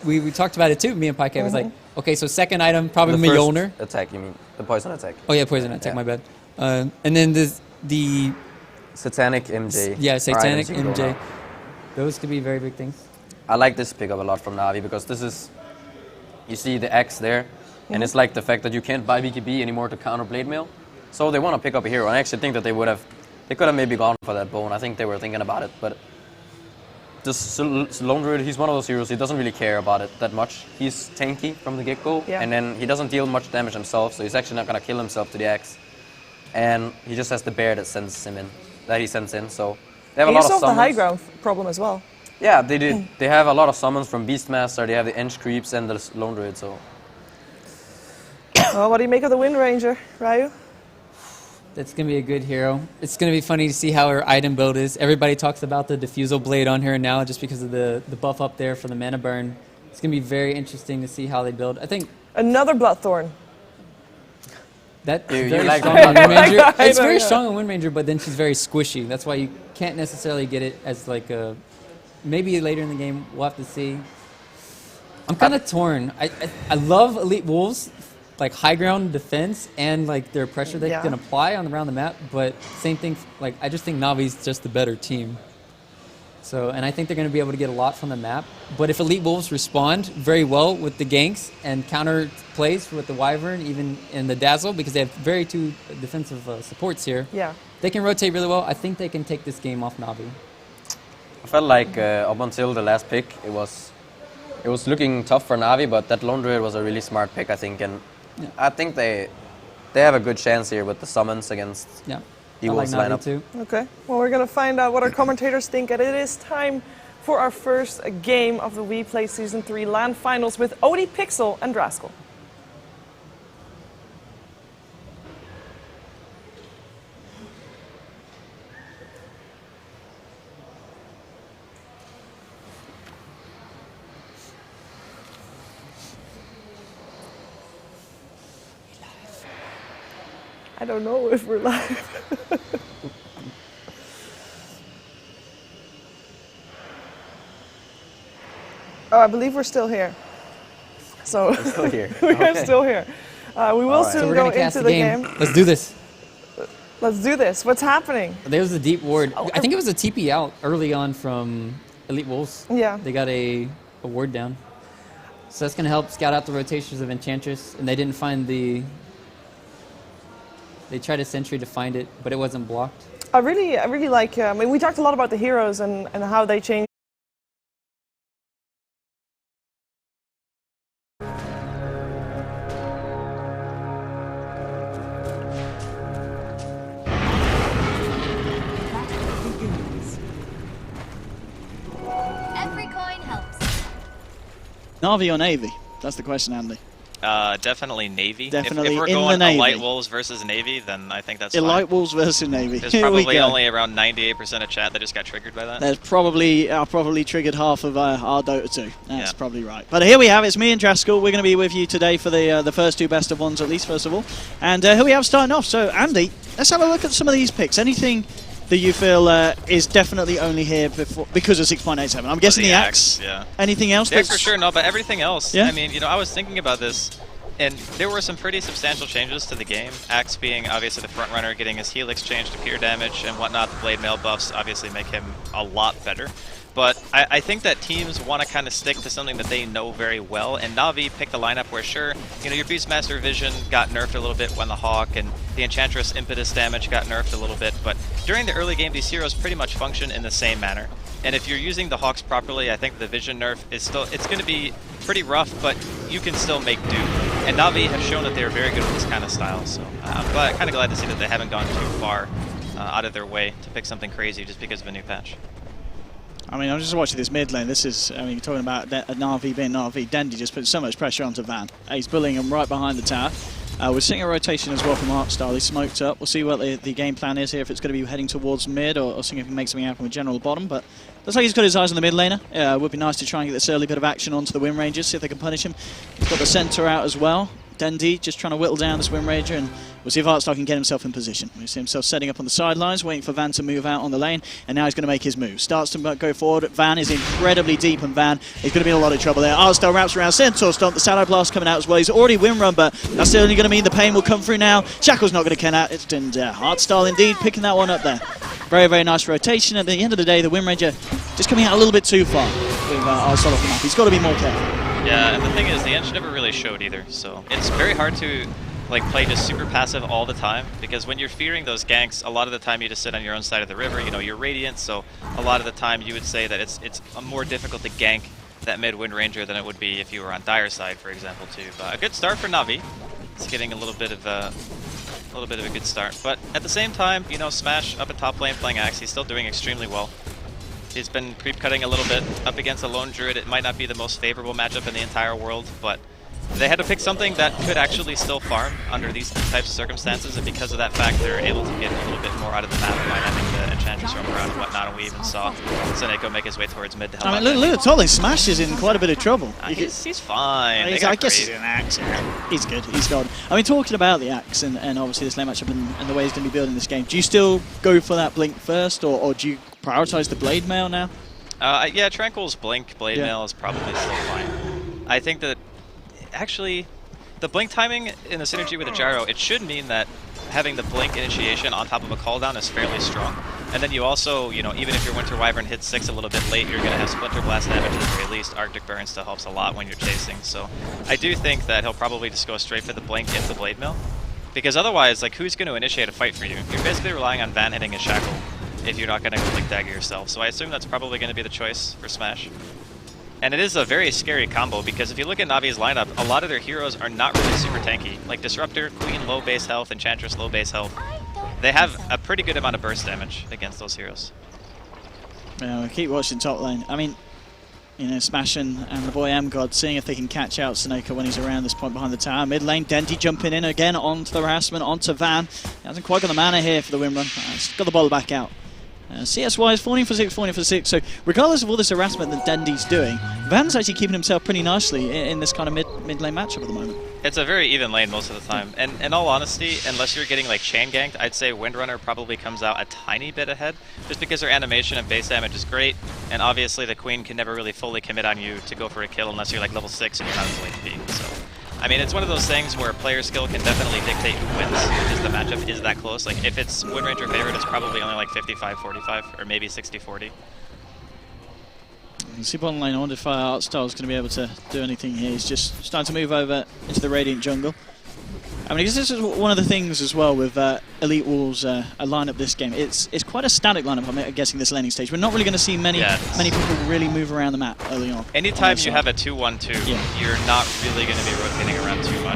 we talked about it too. Me and Pyke was like, okay, so second item probably Mjolnir. Attack, you mean the poison attack? Oh yeah, poison attack. My bad. And then the Satanic MJ. Yeah, Satanic MJ. Those could be very big things. I like this pickup a lot from Na'Vi because this is, you see the X there, and it's like the fact that you can't buy BKB anymore to counter Blade Mail. So they want to pick up a hero. I actually think that they could have maybe gone for that bone. I think they were thinking about it, but this Lone Druid, he's one of those heroes, he doesn't really care about it that much. He's tanky from the get-go, and then he doesn't deal much damage himself, so he's actually not going to kill himself to the X. And he just has the bear that sends him in, that he sends in, so they have a lot of summons. He solved the high ground problem as well. Yeah, they did. They have a lot of summons from Beastmaster, they have the Eng Creeps and the Lone Druid, so... Well, what do you make of the Wind Ranger, Ryu? That's going to be a good hero. It's going to be funny to see how her item build is. Everybody talks about the Diffusal Blade on her now just because of the buff up there for the mana burn. It's going to be very interesting to see how they build. I think... Another Bloodthorn. That's very strong on Wind Ranger. It's very strong on Wind Ranger, but then she's very squishy. That's why you can't necessarily get it as like a... Maybe later in the game, we'll have to see. I'm kind of torn. I love Elite Wolves, like high ground defense and like their pressure they can apply around the map, but same thing, like I just think Na'Vi's just the better team. So, and I think they're going to be able to get a lot from the map. But if Elite Wolves respond very well with the ganks and counter plays with the Wyvern, even in the Dazzle, because they have very two defensive supports here, they can rotate really well. I think they can take this game off Na'Vi. I felt like up until the last pick, it was looking tough for Na'Vi, but that Lone Druid was a really smart pick, I think, and I think they have a good chance here with the summons against the Wolves lineup. Too. Okay, well, we're going to find out what our commentators think, and it is time for our first game of the We Play Season 3 LAN Finals with ODPixel and Rascal. I don't know if we're live. Oh, I believe we're still here. So we're still here. We're still here. We will soon go into the game. Let's do this. Let's do this. What's happening? There was a deep ward. I think it was a TP out early on from Elite Wolves. Yeah. They got a ward down. So that's going to help scout out the rotations of Enchantress, and they didn't find the... They tried a sentry to find it, but it wasn't blocked. I really like. I mean, we talked a lot about the heroes and how they change. Every coin helps. Na'Vi or Navy? That's the question, Andy. Definitely Navy. Definitely if we're in going the Navy. Light Wolves versus Navy, then I think that's Light Wolves versus Navy. There's Here we probably go. only around 98% of chat that just got triggered by that. There's probably, I probably triggered half of our Dota 2. That's probably right. But here we have, it's me and Draskell. We're going to be with you today for the first two best of ones, at least, first of all. And here we have starting off. So, Andy, let's have a look at some of these picks. Anything that you feel is definitely only here because of 6.87? I'm guessing the Axe. Yeah. Anything else? The Axe for sure, no, but everything else. Yeah? I mean, I was thinking about this. And there were some pretty substantial changes to the game. Axe being obviously the front runner, getting his Helix changed to pure damage and whatnot. The Blade Mail buffs obviously make him a lot better. But I think that teams want to kind of stick to something that they know very well. And Na'Vi picked a lineup where, sure, your Beastmaster Vision got nerfed a little bit when the Hawk, and the Enchantress Impetus damage got nerfed a little bit. But during the early game, these heroes pretty much function in the same manner. And if you're using the Hawks properly, I think the Vision nerf is it's going to be pretty rough, but you can still make do. And Na'Vi have shown that they're very good with this kind of style, so I'm kind of glad to see that they haven't gone too far out of their way to pick something crazy just because of a new patch. I mean, I'm just watching this mid lane. This is, I mean, you're talking about Na'Vi being Na'Vi. Dendi just put so much pressure onto Van. He's bullying him right behind the tower. We're seeing a rotation as well from Arkstar. He's smoked up. We'll see what the game plan is here, if it's going to be heading towards mid or seeing if he can make something happen with General bottom. But looks like he's got his eyes on the mid laner. It would be nice to try and get this early bit of action onto the Wind Rangers, see if they can punish him. He's got the center out as well. Dendi just trying to whittle down this Wind Ranger, and we'll see if Artstar can get himself in position. We see himself setting up on the sidelines, waiting for Van to move out on the lane, and now he's going to make his move. Starts to go forward. Van is incredibly deep, and Van is going to be in a lot of trouble there. Artstar wraps around Centaur Stomp, the Shadow Blast coming out as well. He's already Wind Run, but that's only going to mean the pain will come through now. Shackle's not going to count out. It's Artstar indeed picking that one up there. Very, very nice rotation. At the end of the day, the Wind Ranger just coming out a little bit too far with Artstar off the map. He's got to be more careful. Yeah, and the thing is, the engine never really showed either, so it's very hard to like play just super passive all the time, because when you're fearing those ganks, a lot of the time you just sit on your own side of the river. You know, you're Radiant, so a lot of the time you would say that it's more difficult to gank that mid Wind Ranger than it would be if you were on Dire side, for example, too. But a good start for Na'Vi. It's getting a little bit of a good start, but at the same time, you know, Smash up at top lane playing Axe, he's still doing extremely well. He's been creep cutting a little bit up against a lone druid. It might not be the most favorable matchup in the entire world, but they had to pick something that could actually still farm under these types of circumstances, and because of that fact, they're able to get a little bit more out of the map by having the Enchantress roam around and whatnot, and we even saw Seneko make his way towards mid to help. I mean, look at Tolly. Smash is in quite a bit of trouble. He's fine. I guess he's an Axe. He's good. He's gone. I mean, talking about the Axe and obviously this lane matchup and the way he's going to be building this game, do you still go for that Blink first, or do you prioritize the Blade Mail now? Yeah, Tranquil's Blink, Blade Mail is probably still fine. I think that, actually, the Blink timing in the synergy with the Gyro, it should mean that having the Blink initiation on top of a cooldown is fairly strong. And then you also, you know, even if your Winter Wyvern hits 6 a little bit late, you're going to have Splinter Blast damage at the very least. Arctic Burn still helps a lot when you're chasing. So I do think that he'll probably just go straight for the Blink into Blade Mail. Because otherwise, like, who's going to initiate a fight for you? You're basically relying on Van hitting a Shackle if you're not going to go Blink Dagger yourself. So I assume that's probably going to be the choice for Smash. And it is a very scary combo, because if you look at Navi's lineup, a lot of their heroes are not really super tanky. Like Disruptor, Queen low base health, Enchantress low base health. They have a pretty good amount of burst damage against those heroes. Yeah, we'll keep watching top lane. I mean, you know, Smash and the boy M-God seeing if they can catch out Seneko when he's around this point behind the tower. Mid lane, Dendi jumping in again onto the harassment, onto Van. He hasn't quite got the mana here for the win run. He's got the ball back out. CS-wise, 14 for 6, 14 for 6. So regardless of all this harassment that Dendi's doing, Van's actually keeping himself pretty nicely in this kind of mid lane matchup at the moment. It's a very even lane most of the time. And in all honesty, unless you're getting like chain ganked, I'd say Windrunner probably comes out a tiny bit ahead, just because their animation and base damage is great. And obviously the Queen can never really fully commit on you to go for a kill unless you're like level 6 and you're not full HP. So, I mean, it's one of those things where player skill can definitely dictate who wins, because the matchup is that close. Like, if it's Wind Ranger favored, it's probably only like 55-45, or maybe 60-40. You see bottom lane, I wonder if Artstar is going to be able to do anything here. He's just starting to move over into the Radiant jungle. I mean, this is one of the things as well with Elite Wolves' lineup this game. It's quite a static lineup, I'm guessing, this laning stage. We're not really going to see many people really move around the map early on. Anytime you have a 2-1-2, you're not really going to be rotating around too much.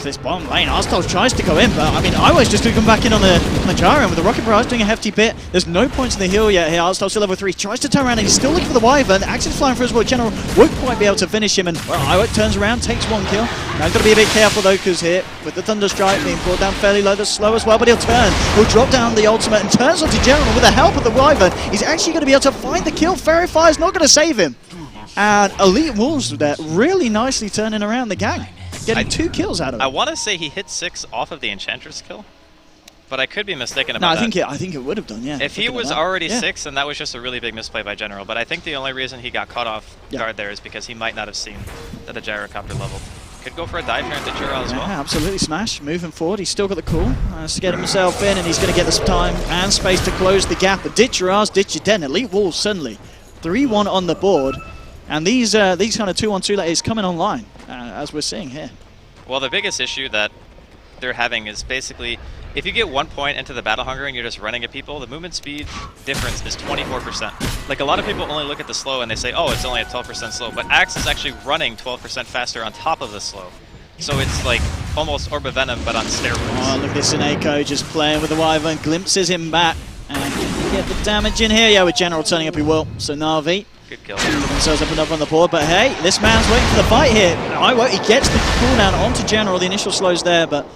This bottom lane, Artstar tries to go in, but I mean, I was just going to come back in on the Gyro with the Rocket Barrage doing a hefty bit. There's no points in the heal yet here. Artstar still level 3, tries to turn around, and he's still looking for the Wyvern. Axe is flying through as well. General won't quite be able to finish him, and well, Iwok turns around, takes 1 kill. Now he's got to be a bit careful though, because here, with the Thunder Strike being brought down fairly low, slow as well, but he'll turn. He'll drop down the ultimate and turns onto General with the help of the Wyvern. He's actually going to be able to find the kill. Fairy Fire's not going to save him. And Elite Wolves there really nicely turning around the gang, getting 2 kills out of it. I want to say he hit 6 off of the Enchantress kill, but I could be mistaken about that. I think it would have done, yeah. If he was already 6, then that was just a really big misplay by General, but I think the only reason he got caught off guard there is because he might not have seen that the Gyrocopter leveled. Could go for a dive here into Jura as well. Yeah, absolutely. Smash moving forward. He's still got the cool. Has to get himself in, and he's going to get this time and space to close the gap. But ditch your ass, ditch your den. Elite Wolves suddenly 3-1 on the board, and these kind of 2-on-2 that is coming online as we're seeing here. Well, the biggest issue that they're having is basically, if you get 1 point into the Battle Hunger and you're just running at people, the movement speed difference is 24%. Like, a lot of people only look at the slow and they say, oh, it's only a 12% slow, but Axe is actually running 12% faster on top of the slow. So it's like almost Orb of Venom, but on steroids. Oh, look at this Seneko just playing with the Wyvern, glimpses him back, and can he get the damage in here? Yeah, with General turning up, he will. So Na'Vi good kill. themselves up and up on the board, but hey, this man's waiting for the fight here. He gets the cooldown onto General, the initial slows there, but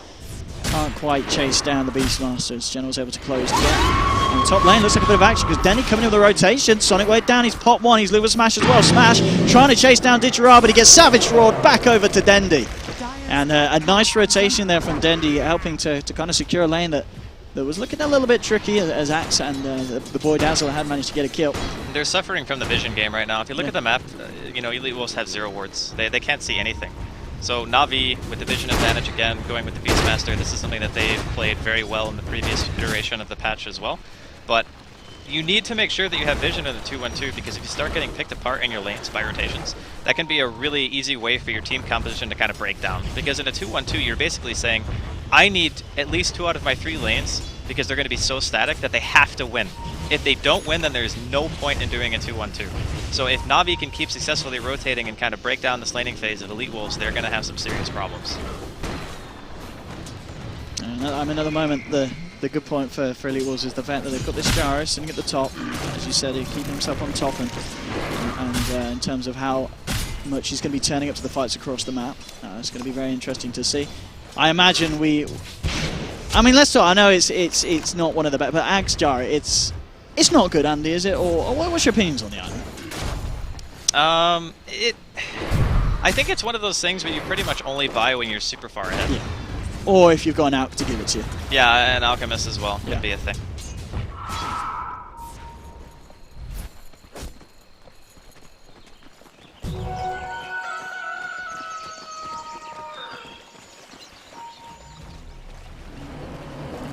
can't quite chase down the Beastmasters. General's able to close the gap. On the top lane, looks like a bit of action because Denny coming in with a rotation. Sonic Wave down, he's pot 1, he's Luva Smash as well. Smash trying to chase down Ditchera, but he gets Savage Roared back over to Dendi. And a nice rotation there from Dendi, helping to kind of secure a lane that was looking a little bit tricky as Axe and the boy Dazzle had managed to get a kill. They're suffering from the vision game right now. If you look at the map, you know, Elite Wolves have 0 wards. They can't see anything. So Na'Vi with the vision advantage again, going with the Beastmaster. This is something that they've played very well in the previous iteration of the patch as well. But you need to make sure that you have vision in the 2-1-2, because if you start getting picked apart in your lanes by rotations, that can be a really easy way for your team composition to kind of break down. Because in a 2-1-2, you're basically saying, I need at least 2 out of my 3 lanes, because they're going to be so static that they have to win. If they don't win, then there's no point in doing a 2-1-2. So if Na'Vi can keep successfully rotating and kind of break down this laning phase of Elite Wolves, they're going to have some serious problems. Another moment, the good point for Elite Wolves is the fact that they've got this Gyro sitting at the top. As you said, he's keeping himself on top, and in terms of how much he's going to be turning up to the fights across the map, it's going to be very interesting to see. I imagine I mean, let's talk. I know it's not one of the best, but Axe Gyro, it's not good, Andy, is it? Or what's your opinions on the item? I think it's one of those things where you pretty much only buy when you're super far ahead. Yeah. Or if you've got an Alch to give it to you. Yeah, and Alchemist as well could be a thing.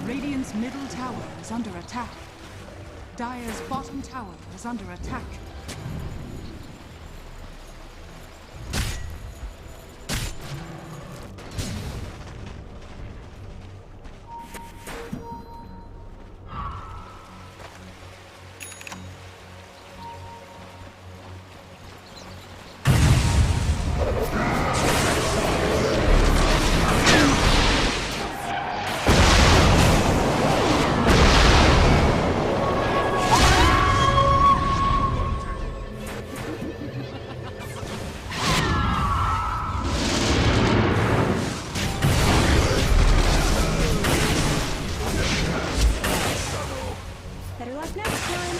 Radiant's middle tower is under attack. Dire's bottom tower is under attack. Better luck next time.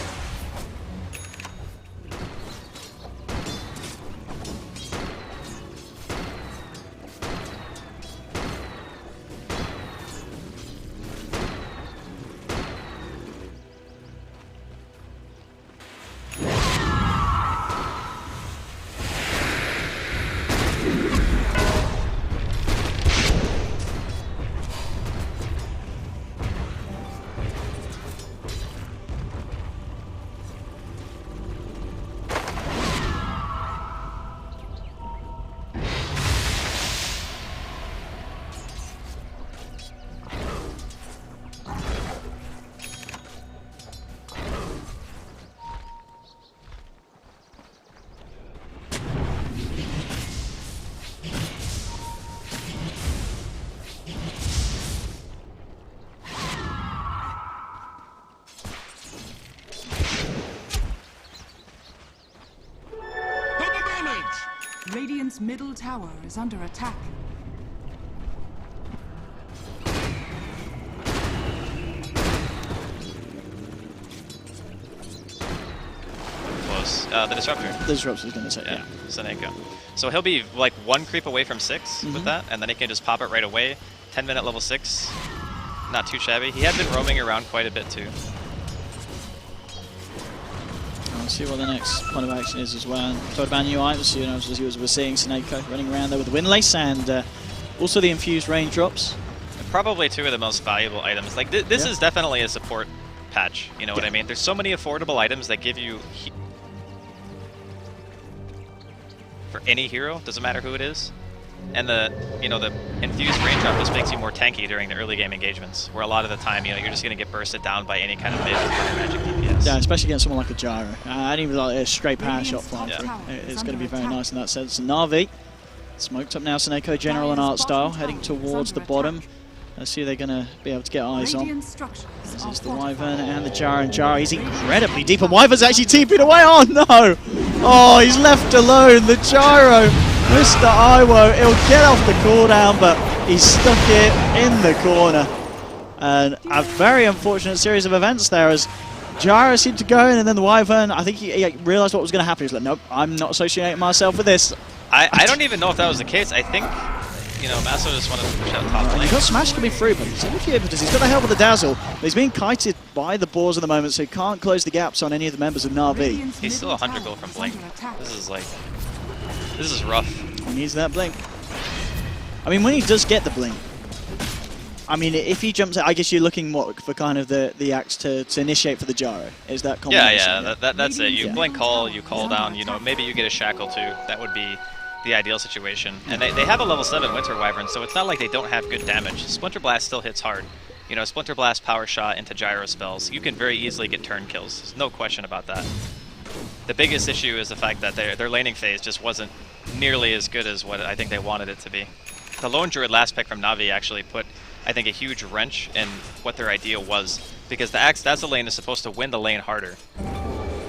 Radiant's middle tower is under attack. Close. The Disruptor. The Disruptor is going to say, yeah. Seneko. So he'll be like 1 creep away from 6 with that, and then he can just pop it right away. 10-minute level 6. Not too shabby. He had been roaming around quite a bit too. I'll see what the next point of action is as well. Talked about new items, you know, as you were seeing Seneko running around there with the Windlace and also the infused raindrops. Probably 2 of the most valuable items. Like this is definitely a support patch. You know what I mean? There's so many affordable items that give you for any hero, doesn't matter who it is. And the infused raindrop just makes you more tanky during the early game engagements, where a lot of the time, you're just going to get bursted down by any kind of mid magic DPS. Yeah, especially against someone like a Gyro. And even like a straight power shot flying through. Yeah. It's going to be very nice in that sense. Na'Vi, smoked up now, Seneko, General and Art Style, heading towards the bottom. Let's see if they're going to be able to get eyes on. This is the Wyvern and the Gyro. And Gyro, he's incredibly deep. And Wyvern's actually TP'd away. Oh no! Oh, he's left alone. The Gyro, Mr. Iwo, he'll get off the cooldown, but he's stuck it in the corner. And a very unfortunate series of events there as Gyro seemed to go in, and then the Wyvern, I think he realised what was going to happen. He was like, nope, I'm not associating myself with this. I don't even know if that was the case. I think, you know, Maso just wanted to push out top lane. He's got Smash coming through, but he's looking because he's got the help of the Dazzle. He's being kited by the Boars at the moment, so he can't close the gaps on any of the members of Na'Vi. Radiant's He's still middle 100 gold tower from is Blink. under attack. This is rough. He needs that blink. I mean, when he does get the blink, I mean, if he jumps out, I guess you're looking what for kind of the axe to initiate for the gyro. Is that combination? Yeah, that's it. You Yeah. blink call, you call down, you know, maybe you get a shackle too. That would be the ideal situation. And they have a level 7 Winter Wyvern, so it's not like they don't have good damage. Splinter Blast still hits hard. You know, Splinter Blast, Power Shot into gyro spells. You can very easily get turn kills. There's no question about that. The biggest issue is the fact that their laning phase just wasn't nearly as good as what I think they wanted it to be. The Lone Druid last pick from Na'Vi actually put, I think, a huge wrench in what their idea was, because the Axe Dazzle lane is supposed to win the lane harder.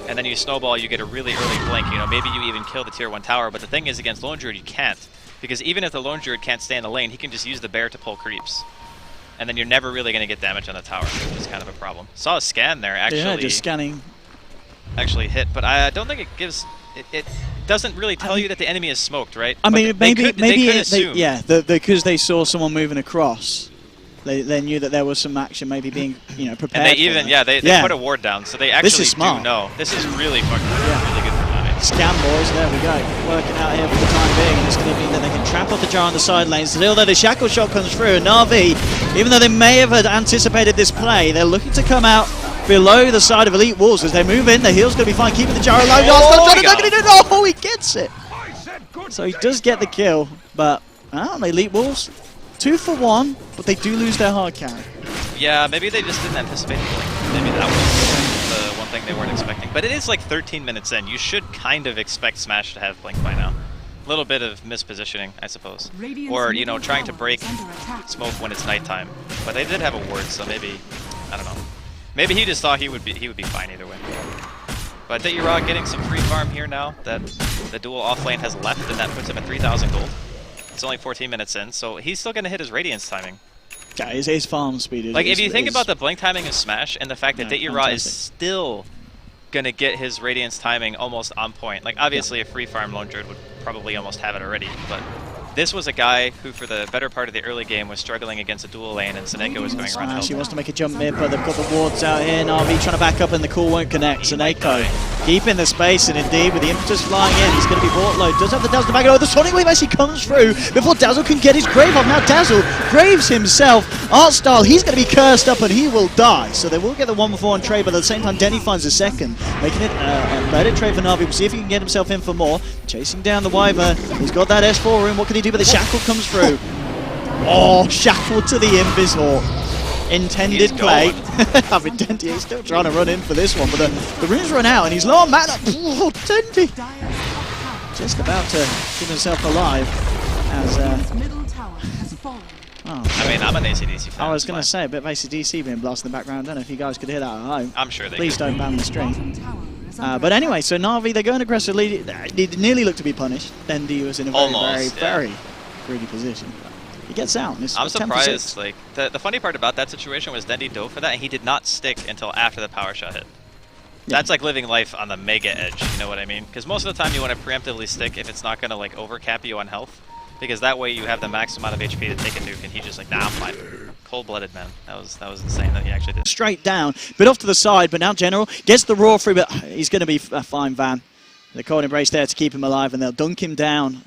And then you snowball, you get a really early blink, you know, maybe you even kill the tier 1 tower, but the thing is against Lone Druid you can't, because even if the Lone Druid can't stay in the lane, he can just use the bear to pull creeps. And then you're never really going to get damage on the tower, which is kind of a problem. Saw a scan there, actually. Yeah, just scanning. Actually hit, but I don't think it gives... It doesn't really tell you that the enemy is smoked, right? I mean, But they could assume. because they saw someone moving across, they knew that there was some action maybe being, you know, prepared. And they for even, that. they put a ward down, so they actually This is smart. do know. This is really fucking really good for Na'Vi. Scam boys, there we go. Working out here for the time being, and it's going to mean that they can trap off the jar on the side lanes. Still, though, the shackle shot comes through, and Na'Vi, even though they may have anticipated this play, they're looking to come out below the side of Elite Wolves as they move in. The heal's going to be fine, keeping the jar alive. Oh, he gets it. So he does get the kill, but Elite Wolves, 2 for 1, but they do lose their hard carry. Yeah, maybe they just didn't anticipate the blink. Maybe that was the one thing they weren't expecting. But it is like 13 minutes in. You should kind of expect Smash to have blink by now. A little bit of mispositioning, I suppose. Radiant's Or, you know, middle trying to tower break is under attack. smoke when it's nighttime. But they did have a ward, so maybe, I don't know. Maybe he just thought he would be fine either way. But De'Yurag getting some free farm here now that the dual offlane has left, and that puts him at 3,000 gold. It's only 14 minutes in, so he's still going to hit his Radiance timing. Yeah, his farm speed is... Like, if you think about the blink timing of Smash and the fact that De'Yurag is still going to get his Radiance timing almost on point. Like, obviously, a free farm Lone Druid would probably almost have it already, but this was a guy who, for the better part of the early game, was struggling against a dual lane, and Seneko was going around Smash, he help. wants to make a jump mid, but they've got the wards out here. Na'Vi trying to back up, and the call won't connect. Seneko keeping the space, and indeed, with the impetus flying in, he's going to be bought low. Does have the Dazzle to back it up. The Sonic Wave actually comes through before Dazzle can get his Grave off. Now Dazzle graves himself. Artstyle, he's going to be cursed up, and he will die. So they will get the 1-for-4 trade, but at the same time, Denny finds a second, making it a better trade for Na'Vi. We'll see if he can get himself in for more. Chasing down the Wyvern. He's got that S4 room. What can he do? But the Shackle comes through. Oh, Shackle to the Invis Hawk. Intended play. I mean, Denty is still trying to run in for this one, but the runes run out and he's low on mana. Oh, Denty! Just about to keep himself alive as... Radiant's middle tower has fallen. I mean, I'm an AC/DC fan. I was going to it's say, a bit of AC/DC being blasted in the background. I don't know if you guys could hear that at home. fine. I'm sure they Please could. don't ban the stream. Bottom tower is under But anyway, so Na'Vi, they're going aggressively. They nearly look to be punished. Dendy was in a very, Almost, very, yeah. very greedy position. He gets out. And it's I'm 10 for 6. surprised. Like, the funny part about that situation was Dendy dove for that, and he did not stick until after the power shot hit. Yeah. That's like living life on the mega edge, you know what I mean? Because most of the time you want to preemptively stick if it's not going to like overcap you on health, because that way you have the max amount of HP to take a nuke, and he's just like, nah, I'm fine. Cold-blooded, man. That was insane that he actually did. Straight down, bit off to the side, but now General gets the Roar through, but he's going to be a fine Van. The Cold Embrace there to keep him alive, and they'll dunk him down,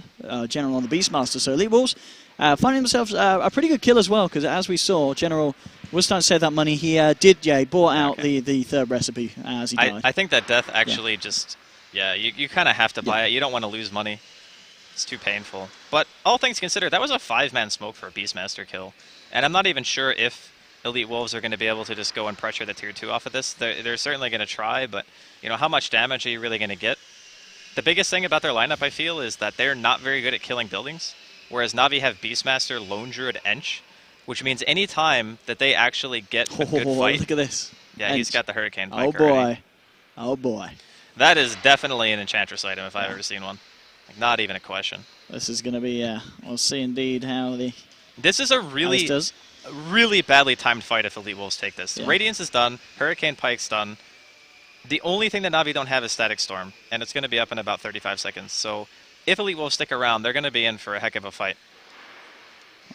General on the Beastmaster. So Elite Wolves finding themselves a pretty good kill as well, because as we saw, General was starting to save that money. He he bought out the third recipe as he died. I think that death actually just, you kind of have to buy it. You don't want to lose money. It's too painful. But all things considered, that was a 5-man smoke for a Beastmaster kill. And I'm not even sure if Elite Wolves are going to be able to just go and pressure the tier 2 off of this. They're certainly going to try, but you know, how much damage are you really going to get? The biggest thing about their lineup, I feel, is that they're not very good at killing buildings, whereas Na'Vi have Beastmaster, Lone Druid, Ench, which means any time that they actually get a good fight... Look at this. Yeah, he's Ench. got the Hurricane Oh Pike boy. already. Oh boy. That is definitely an Enchantress item if I've ever seen one. Like, not even a question. This is going to be, we'll see indeed how the... This is a really, does. really badly timed fight if Elite Wolves take this. Yeah. Radiance is done, Hurricane Pike's done. The only thing that Na'Vi don't have is Static Storm, and it's going to be up in about 35 seconds. So if Elite Wolves stick around, they're going to be in for a heck of a fight.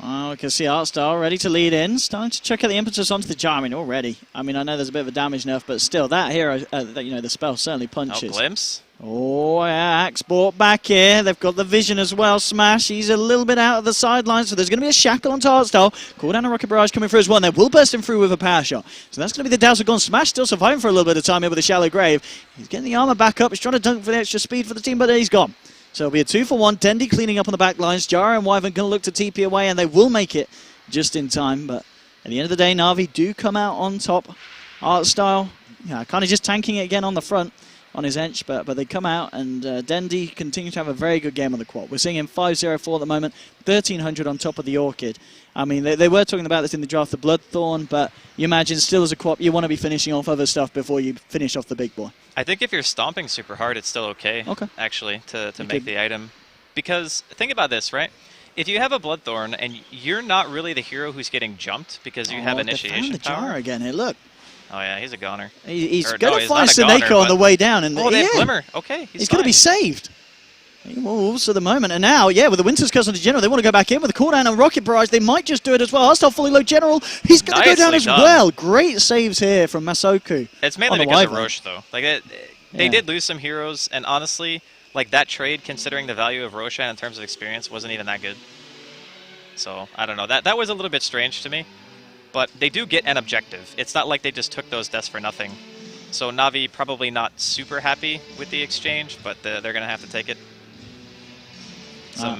Oh, we can see Artstar ready to lead in. Starting to check out the impetus onto the jar. Already. I mean, I know there's a bit of a damage nerf, but still, that hero, the spell certainly punches. Oh, Glimpse. Oh, yeah, Axe brought back here. They've got the vision as well. Smash, he's a little bit out of the sidelines, so there's going to be a shackle onto Artstar. Cooldown and Rocket Barrage coming through as well, and they will burst him through with a power shot. So that's going to be the Dazzle gone. Smash still surviving for a little bit of time here with a Shallow Grave. He's getting the armor back up. He's trying to dunk for the extra speed for the team, but he's gone. So it'll be a 2-for-1. Dendi cleaning up on the back lines. Jara and Wyvern going to look to TP away, and they will make it just in time. But at the end of the day, Na'Vi do come out on top. Artstar, kind of just tanking it again on the front on his Ench, but they come out, and Dendi continues to have a very good game on the quad. We're seeing him 5-0-4 at the moment, 1,300 on top of the Orchid. I mean, they were talking about this in the draft, the Bloodthorn, but you imagine still as a quad, you want to be finishing off other stuff before you finish off the big boy. I think if you're stomping super hard, it's still okay, actually, to make the item. Because think about this, right? If you have a Bloodthorn and you're not really the hero who's getting jumped because you have initiation they found the power. Jar again here, look. Oh yeah, he's a goner. He's Or, going no, to he's find not a goner, Seneko on the but- way down. And Oh, they have Glimmer. Okay, he's going to be saved. Wolves at the moment, and now, with the Winter's Curse on the General, they want to go back in with a cooldown and Rocket Barrage. They might just do it as well. Artstar fully low General. He's going to go down as well. Great saves here from Masoku. It's mainly because of Roche, though. Like they did lose some heroes, and honestly, like that trade, considering the value of Roshan in terms of experience, wasn't even that good. So I don't know. That was a little bit strange to me, but they do get an objective. It's not like they just took those deaths for nothing. So Na'Vi probably not super happy with the exchange, but they're going to have to take it.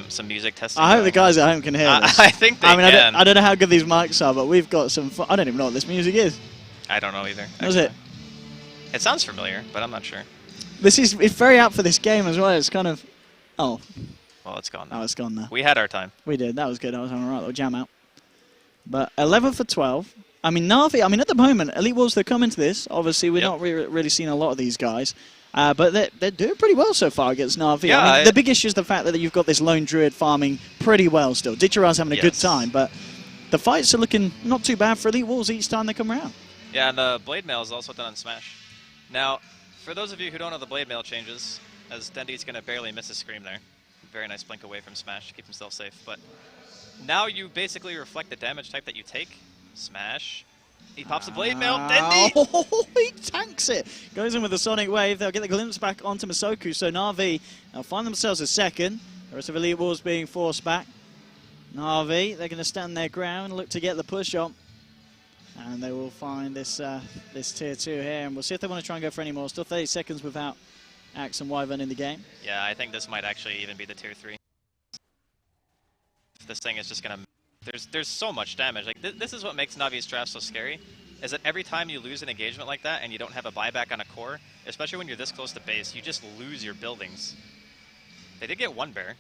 Some music testing. I hope the guys at home can hear this. I think they can. I don't know how good these mics are, but we've got some fun. I don't even know what this music is. I don't know either. What is it? It sounds familiar, but I'm not sure. It's very apt for this game as well. It's kind of... Oh. Well, it's gone now. Oh, it's gone now. We had our time. We did. That was good. I was on a right little jam out. But 11 for 12. I mean, Na'Vi, at the moment, Elite Wolves, they're coming to this. Obviously, we're not really seeing a lot of these guys. But they're doing pretty well so far against Na'Vi. Yeah, the big issue is the fact that you've got this lone druid farming pretty well still. Ditchara's having a good time, but the fights are looking not too bad for Elite Wolves each time they come around. Yeah, and Blade Mail is also done on Smash. Now, for those of you who don't know the Blade Mail changes, as Dendi's going to barely miss a Scream there. Very nice blink away from Smash to keep himself safe. But now you basically reflect the damage type that you take. Smash. He pops the Blade Mail. Dendi! Oh, he tanks it. Goes in with the Sonic Wave. They'll get the glimpse back onto Masoku. So Na'Vi, they'll find themselves a second. The rest of Elite Wolves being forced back. Na'Vi, they're going to stand their ground and look to get the push on. And they will find this this tier 2 here. And we'll see if they want to try and go for any more. Still 30 seconds without Axe and Wyvern in the game. Yeah, I think this might actually even be the tier 3. This thing is just going to... There's so much damage. Like this is what makes Navi's draft so scary, is that every time you lose an engagement like that and you don't have a buyback on a core, especially when you're this close to base, you just lose your buildings. They did get one bear.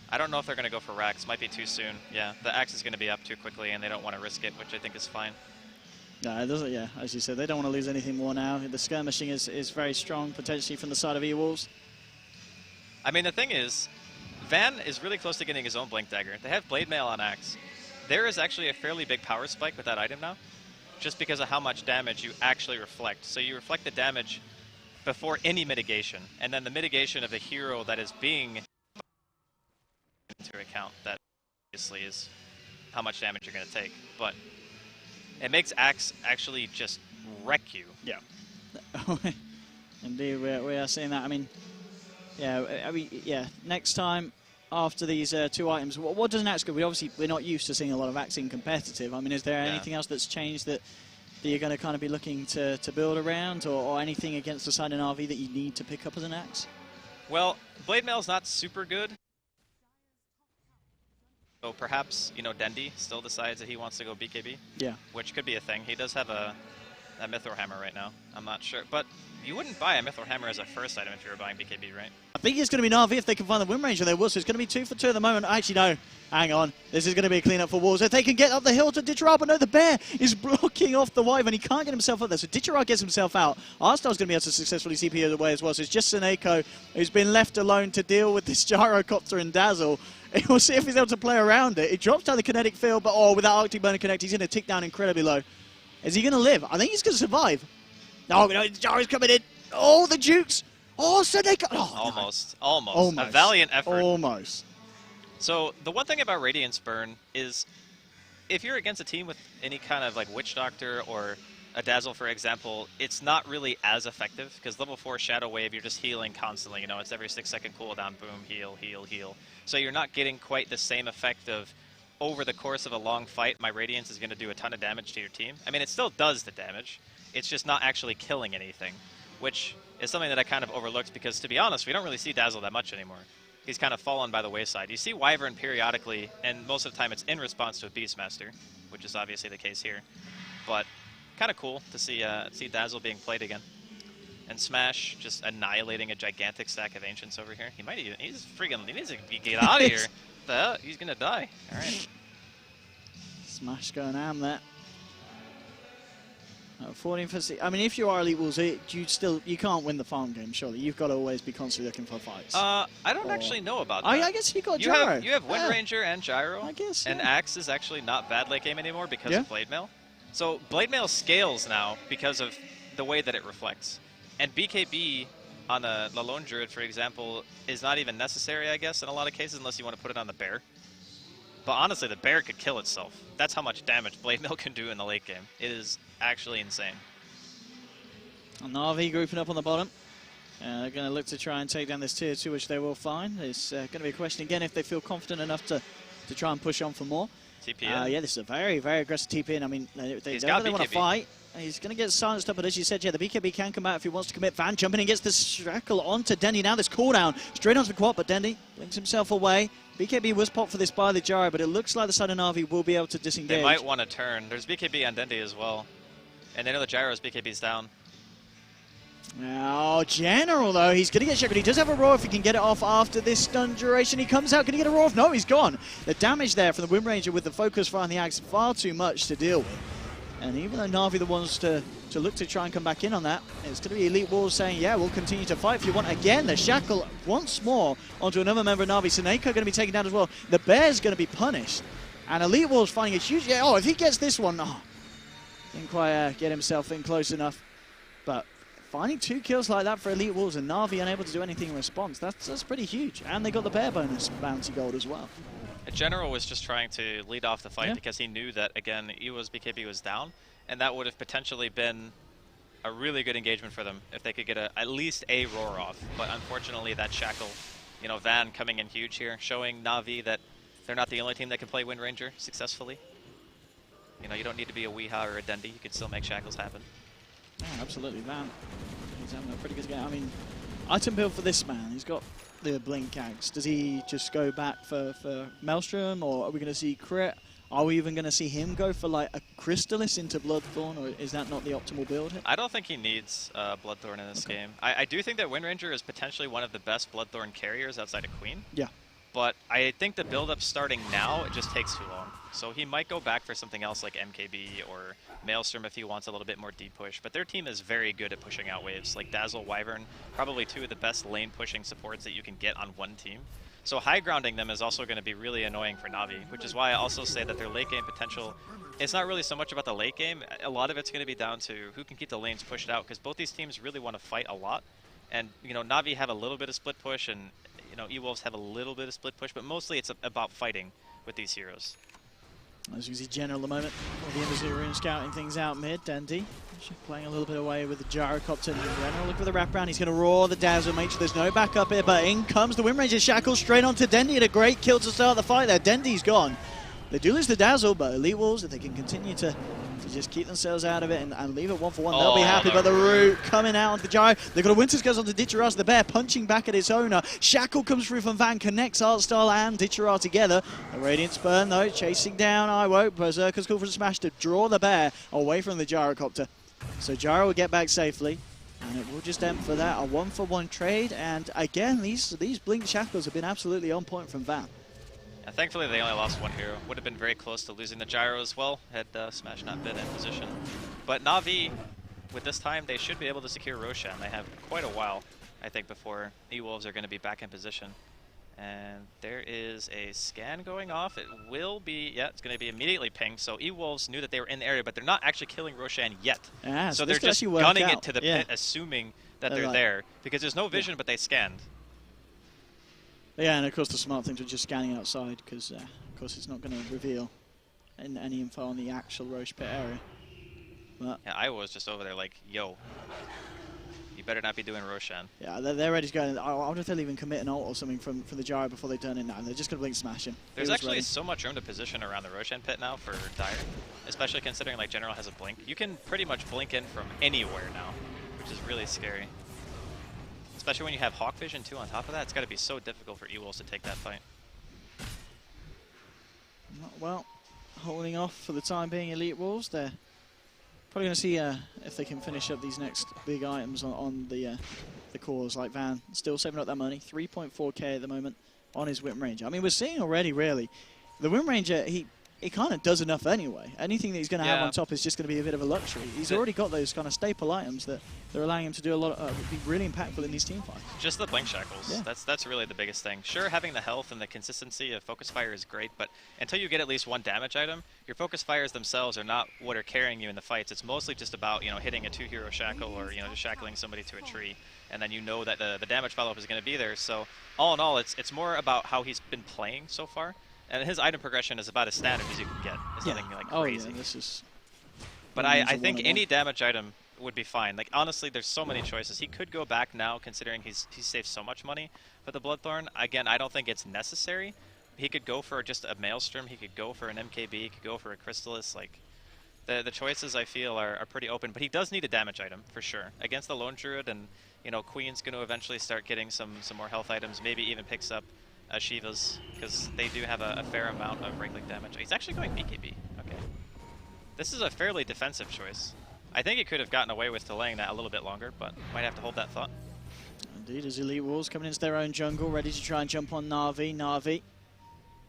I don't know if they're going to go for Rax. Might be too soon. Yeah, the Axe is going to be up too quickly and they don't want to risk it, which I think is fine. No, it doesn't. Yeah, as you said, they don't want to lose anything more now. The skirmishing is very strong, potentially from the side of E-Wolves. I mean, the thing is, Van is really close to getting his own Blink Dagger. They have Blade Mail on Axe. There is actually a fairly big power spike with that item now, just because of how much damage you actually reflect. So you reflect the damage before any mitigation, and then the mitigation of the hero that is being into account, that obviously is how much damage you're going to take. But it makes Axe actually just wreck you. Yeah. Indeed, we are seeing that. I mean, yeah, next time after these two items, what does an Axe go? We're not used to seeing a lot of Axe in competitive. I mean, is there anything else that's changed that you're going to kind of be looking to build around, or anything against the side in RV that you need to pick up as an Axe? Well, Blade Mail's not super good. So perhaps, Dendi still decides that he wants to go BKB. Yeah. Which could be a thing. He does have a Mithril Hammer right now. I'm not sure. But you wouldn't buy a Mithril Hammer as a first item if you were buying BKB, right? I think it's going to be Na'Vi if they can find the win range, and they will. So it's going to be 2 for 2 at the moment. Actually, no. Hang on. This is going to be a clean-up for Wolves. If they can get up the hill to Ditchara, but no, the bear is blocking off the Wyvern. He can't get himself up there. So Ditchara gets himself out. Arstar's going to be able to successfully CP it away as well. So it's just Seneko who's been left alone to deal with this Gyrocopter and Dazzle. We'll see if he's able to play around it. He drops down the kinetic field, but without Arctic Burner Connect, he's going to tick down incredibly low. Is he going to live? I think he's going to survive. No, Jara's coming in. Oh, the Jukes. Oh, Seneko. Oh, Almost. A valiant effort. Almost. So the one thing about Radiance Burn is if you're against a team with any kind of like Witch Doctor or a Dazzle, for example, it's not really as effective because level 4 Shadow Wave, you're just healing constantly. You know, it's every 6-second cooldown, boom, heal, heal, heal. So you're not getting quite the same effect of over the course of a long fight, my Radiance is going to do a ton of damage to your team. I mean, it still does the damage. It's just not actually killing anything, which is something that I kind of overlooked because, to be honest, we don't really see Dazzle that much anymore. He's kind of fallen by the wayside. You see Wyvern periodically, and most of the time it's in response to a Beastmaster, which is obviously the case here. But kind of cool to see Dazzle being played again. And Smash just annihilating a gigantic stack of Ancients over here. He might even, he needs to get out of here. He's gonna die. All right. Smash going ham there. 14 for I mean, if you are Elite Wolves, you can't win the farm game. Surely you've got to always be constantly looking for fights. I don't actually know about that. I guess you got Gyro. You have Wind Ranger and Gyro. I guess. And Axe is actually not bad late game anymore because of Blade Mail. So Blade Mail scales now because of the way that it reflects. And BKB on a Lone Druid, for example, is not even necessary, I guess, in a lot of cases, unless you want to put it on the Bear. But honestly, the Bear could kill itself. That's how much damage Blade Mail can do in the late game. It is actually insane. And Na'Vi grouping up on the bottom. They're going to look to try and take down this tier 2, which they will find. It's going to be a question again if they feel confident enough to try and push on for more. TP yeah, this is a very, very aggressive TP in. I mean, they don't really want to fight. He's going to get silenced up, but as you said, yeah, the BKB can come out if he wants to commit. Van jumping and gets the Shackle onto Dendi. Now this cooldown straight onto the quad, but Dendi links himself away. BKB was popped for this by the Gyro, but it looks like the side of Na'Vi will be able to disengage. They might want to turn. There's BKB on Dendi as well. And they know the Gyro's BKB's down. Now, General, though, he's going to get shackled. He does have a roar if he can get it off after this stun duration. He comes out, can he get a roar off? No, he's gone. The damage there from the Wind Ranger with the focus fire on the Axe, far too much to deal with. And even though Na'Vi the ones to look to try and come back in on that, it's going to be Elite Wolves saying, yeah, we'll continue to fight if you want. Again, the Shackle once more onto another member of Na'Vi. Seneka going to be taken down as well. The Bear's going to be punished. And Elite Wolves finding a huge... Yeah, oh, if he gets this one, didn't quite get himself in close enough. But finding 2 kills like that for Elite Wolves and Na'Vi unable to do anything in response, that's pretty huge. And they got the Bear bonus bounty gold as well. General was just trying to lead off the fight because he knew that, again, Ewo's BKB was down, and that would have potentially been a really good engagement for them if they could get at least a roar off. But unfortunately, that Shackle, you know, Van coming in huge here, showing Na'Vi that they're not the only team that can play Wind Ranger successfully. You know, you don't need to be a Weeha or a Dendi. You can still make Shackles happen. Yeah, absolutely, Van. He's having a pretty good game. I mean, item build for this man. He's got the Blink Axe. Does he just go back for Maelstrom, or are we going to see crit? Are we even going to see him go for like a Crystallis into Bloodthorn, or is that not the optimal build? I don't think he needs Bloodthorn in this game. I do think that Wind Ranger is potentially one of the best Bloodthorn carriers outside of Queen. Yeah. But I think the build-up starting now, it just takes too long. So he might go back for something else like MKB or Maelstrom if he wants a little bit more deep push. But their team is very good at pushing out waves. Like Dazzle, Wyvern, probably 2 of the best lane pushing supports that you can get on one team. So high grounding them is also going to be really annoying for Na'Vi, which is why I also say that their late game potential, it's not really so much about the late game. A lot of it's going to be down to who can keep the lanes pushed out, because both these teams really want to fight a lot. And, you know, Na'Vi have a little bit of split push, and, you know, E-Wolves have a little bit of split push, but mostly it's about fighting with these heroes. As you can see, General at the moment, the Embassy Rune scouting things out mid. Dendi playing a little bit away with the Gyrocopter. General look for the wraparound. He's going to roar the Dazzle, make sure there's no backup here, but in comes the Wind Ranger Shackle straight onto Dendi, and a great kill to start the fight there. Dendi's gone. They do lose the Dazzle, but Elite Wolves, if they can continue to just keep themselves out of it and leave it 1-for-1, they'll be happy. But the root coming out onto the Gyro. They've got a Winter's Curse onto Ditcherat, the Bear punching back at its owner. Shackle comes through from Van, connects Artstyle and Ditcherat together. The Radiant Spurn, though, chasing down Iwo. Berserker's call for the smash to draw the Bear away from the Gyrocopter. So Gyro will get back safely, and it will just end for that, a 1-for-1 trade. And again, these Blink Shackles have been absolutely on point from Van. And thankfully, they only lost 1 hero. Would have been very close to losing the Gyro as well, had Smash not been in position. But Na'Vi, with this time, they should be able to secure Roshan. They have quite a while, I think, before E-Wolves are going to be back in position. And there is a scan going off. It will be, yeah, it's going to be immediately pinged. So E-Wolves knew that they were in the area, but they're not actually killing Roshan yet. Yeah, so they're just gunning it to the pit, assuming that they're there. Because there's no vision, but they scanned. Yeah, and of course the smart thing was just scanning outside, because of course it's not going to reveal any info on the actual Roche pit area. But Yeah, I was just over there like, yo, you better not be doing Roshan. yeah, they're ready to go. I wonder if they'll even commit an ult or something from the gyro before they turn in now. They're just going to blink smash him. There's He was actually ready. so much room to position around the Roshan pit now for Dire, especially considering like General has a blink. You can pretty much blink in from anywhere now, which is really scary. Especially when you have Hawk Vision too on top of that, it's got to be so difficult for E-Wolves to take that fight. Well, holding off for the time being, Elite Wolves. They're probably going to see if they can finish up these next big items on the cores, like Van. Still saving up that money, 3.4k at the moment on his Whip Ranger. I mean, we're seeing already, really, the Whip Ranger, he kind of does enough anyway. Anything that he's going to have on top is just going to be a bit of a luxury. He's already got those kind of staple items that they're allowing him to do a lot of, be really impactful in these team fights. Just the blink shackles. Yeah. That's really the biggest thing. Sure, having the health and the consistency of focus fire is great, but until you get at least one damage item, your focus fires themselves are not what are carrying you in the fights. It's mostly just about, you know, hitting a 2-hero shackle or, you know, just shackling somebody to a tree, and then you know that the damage follow-up is going to be there. So all in all, it's more about how he's been playing so far. And his item progression is about as standard as you can get. It's nothing like crazy. Oh, yeah, this is... But I think any damage item would be fine. Like, honestly, there's so many choices. He could go back now, considering he's saved so much money for the Bloodthorn. Again, I don't think it's necessary. He could go for just a Maelstrom. He could go for an MKB. He could go for a Crystallis. Like, the choices, I feel, are pretty open. But he does need a damage item, for sure. Against the Lone Druid, and, you know, Queen's going to eventually start getting some more health items. Maybe even picks up Shiva's, because they do have a fair amount of break-link damage. He's actually going BKB. Okay. This is a fairly defensive choice. I think he could have gotten away with delaying that a little bit longer, but might have to hold that thought. Indeed, as Elite Wolves coming into their own jungle, ready to try and jump on Na'Vi. Na'Vi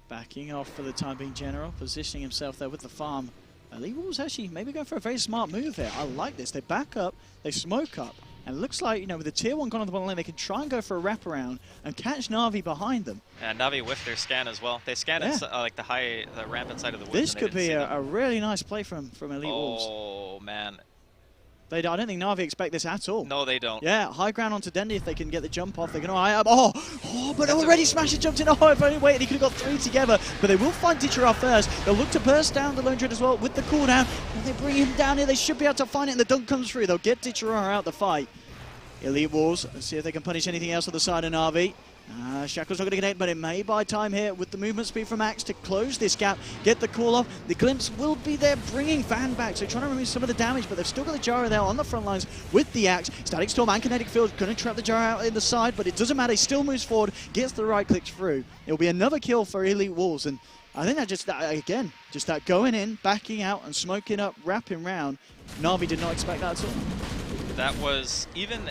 backing off for the time being. General positioning himself there with the farm. Elite Wolves actually maybe going for a very smart move here. I like this. They back up, they smoke up, and it looks like, you know, with the tier 1 gone on the bottom lane, they can try and go for a wraparound and catch Na'Vi behind them. And Na'Vi whiffed their scan as well. They scanned like the rampant side of the woods. This could be a really nice play from Elite Wolves. Oh, man. I don't think Na'Vi expect this at all. No, they don't. Yeah, high ground onto Dendi if they can get the jump off. They're going to but already Smasher jumped in. Oh, if only waited, he could have got 3 together. But they will find Ditcherar first. They'll look to burst down the Lone Druid as well with the cooldown. And they bring him down here. They should be able to find it, and the dunk comes through. They'll get Ditcherar out the fight. Elite Wolves, let's see if they can punish anything else on the side of Na'Vi. Shackle's not going to connect, but it may buy time here with the movement speed from Axe to close this gap, get the call off. The Glimpse will be there, bringing Van back, so trying to remove some of the damage, but they've still got the Gyro there on the front lines with the Axe. Static Storm and Kinetic Field going to trap the Gyro out in the side, but it doesn't matter. He still moves forward, gets the right clicks through. It'll be another kill for Elite Wolves, and I think that just that going in, backing out, and smoking up, wrapping round. Na'Vi did not expect that at all. That was even...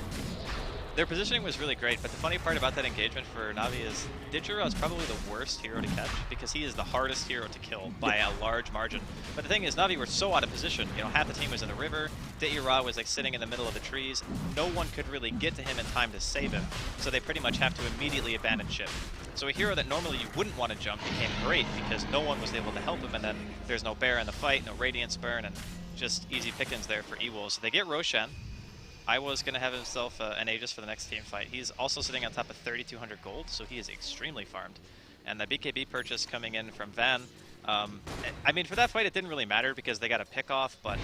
Their positioning was really great, but the funny part about that engagement for Na'Vi is Ditcherar is probably the worst hero to catch because he is the hardest hero to kill by a large margin. But the thing is, Na'Vi were so out of position. You know, half the team was in the river, Ditcherar was like sitting in the middle of the trees. No one could really get to him in time to save him, so they pretty much have to immediately abandon ship. So a hero that normally you wouldn't want to jump became great because no one was able to help him, and then there's no bear in the fight, no Radiance Burn, and just easy pickings there for E-Wolves. So they get Roshan. Iwo's going to have himself an Aegis for the next team fight. He's also sitting on top of 3,200 gold, so he is extremely farmed. And the BKB purchase coming in from Van. I mean, for that fight, it didn't really matter because they got a pick off, but